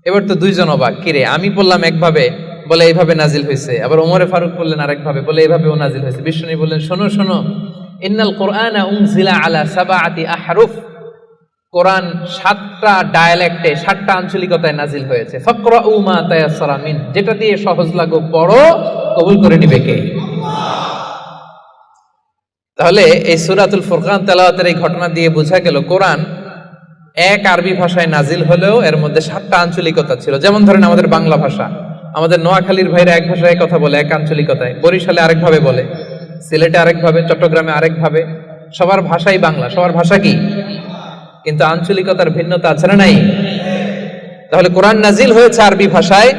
এবার তো দুইজন অবাক, কিরে আমি বললাম একভাবে, বলে এইভাবে নাজিল হয়েছে। আবার ওমর ফারুক বললেন আরেকভাবে, বলে এইভাবেও নাজিল হয়েছে। বিশ্বনবী বললেন, শোনো শোনো, ইন্নাল কোরআনা উনজিলা আলা সাবআতি আহরুফ, কোরআন 7টা ডায়ালেক্টে, 7টা আঞ্চলিকতায় নাজিল হয়েছে। ফাকরাউ মা তায়াসসারা মিন, যেটা দিয়ে সহজ লাগুক পড়ো, কবুল করে নিবে কে? তাহলে এই সূরাতুল ফুরকান তেলাওয়াতের এই ঘটনা দিয়ে বোঝা গেল, কোরআন এক আরবি ভাষায় নাজিল হলেও এর মধ্যে 7টা আঞ্চলিকতা ছিল। যেমন ধরেন আমাদের বাংলা ভাষা, আমাদের নোয়াখালীর ভাইরা এক ভাষায় কথা বলে, এক আঞ্চলিকতায়, বরিশালে আরেকভাবে বলে, সিলেটে আরেকভাবে, চট্টগ্রামে আরেকভাবে। সবার ভাষাই বাংলা, সবার ভাষা কি, কিন্তু আঞ্চলিকতার ভিন্নতা আছে না নাই? তাহলে কোরআন নাজিল হয়েছে আরবি ভাষায়,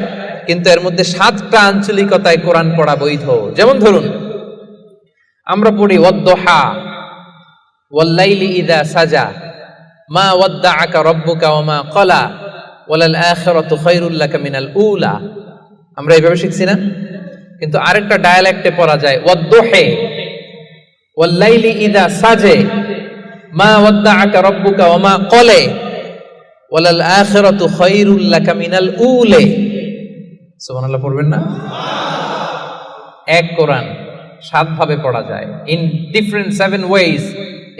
কিন্তু এর মধ্যে 7টা আঞ্চলিকতায় কোরআন পড়া বৈধ। যেমন ধরুন আমরা পড়ি ওয়াদ-দুহা, ওয়াল-লাইলি ইযা সাজা, মা ওয়াদ্দাআকা রাব্বুকা ওয়া মা ক্বালা, ওয়ালাল আখিরাতু খায়রুল লাকা মিনাল উলা। আমরা এইভাবে শিখছি না? কিন্তু আরেকটা ডায়ালেক্টে পড়া যায় ওয়াদ-দুহি ওয়াল লাইলি ইযা সাজে মা ওয়াদ্দাআকা রাব্বুকা ওয়া মা ক্বালা ওয়ালাল আখিরাতু খায়রুল লাকা মিনাল উলা। সুবহানাল্লাহ পড়বেন না? এক কোরআন 7 ভাবে পড়া যায়, in different 7 ways,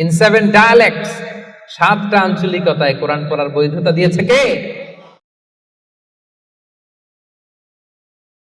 in 7 dialects. 7টা আঞ্চলিকতায় কোরআন পড়ার বৈধতা দিয়েছে কে?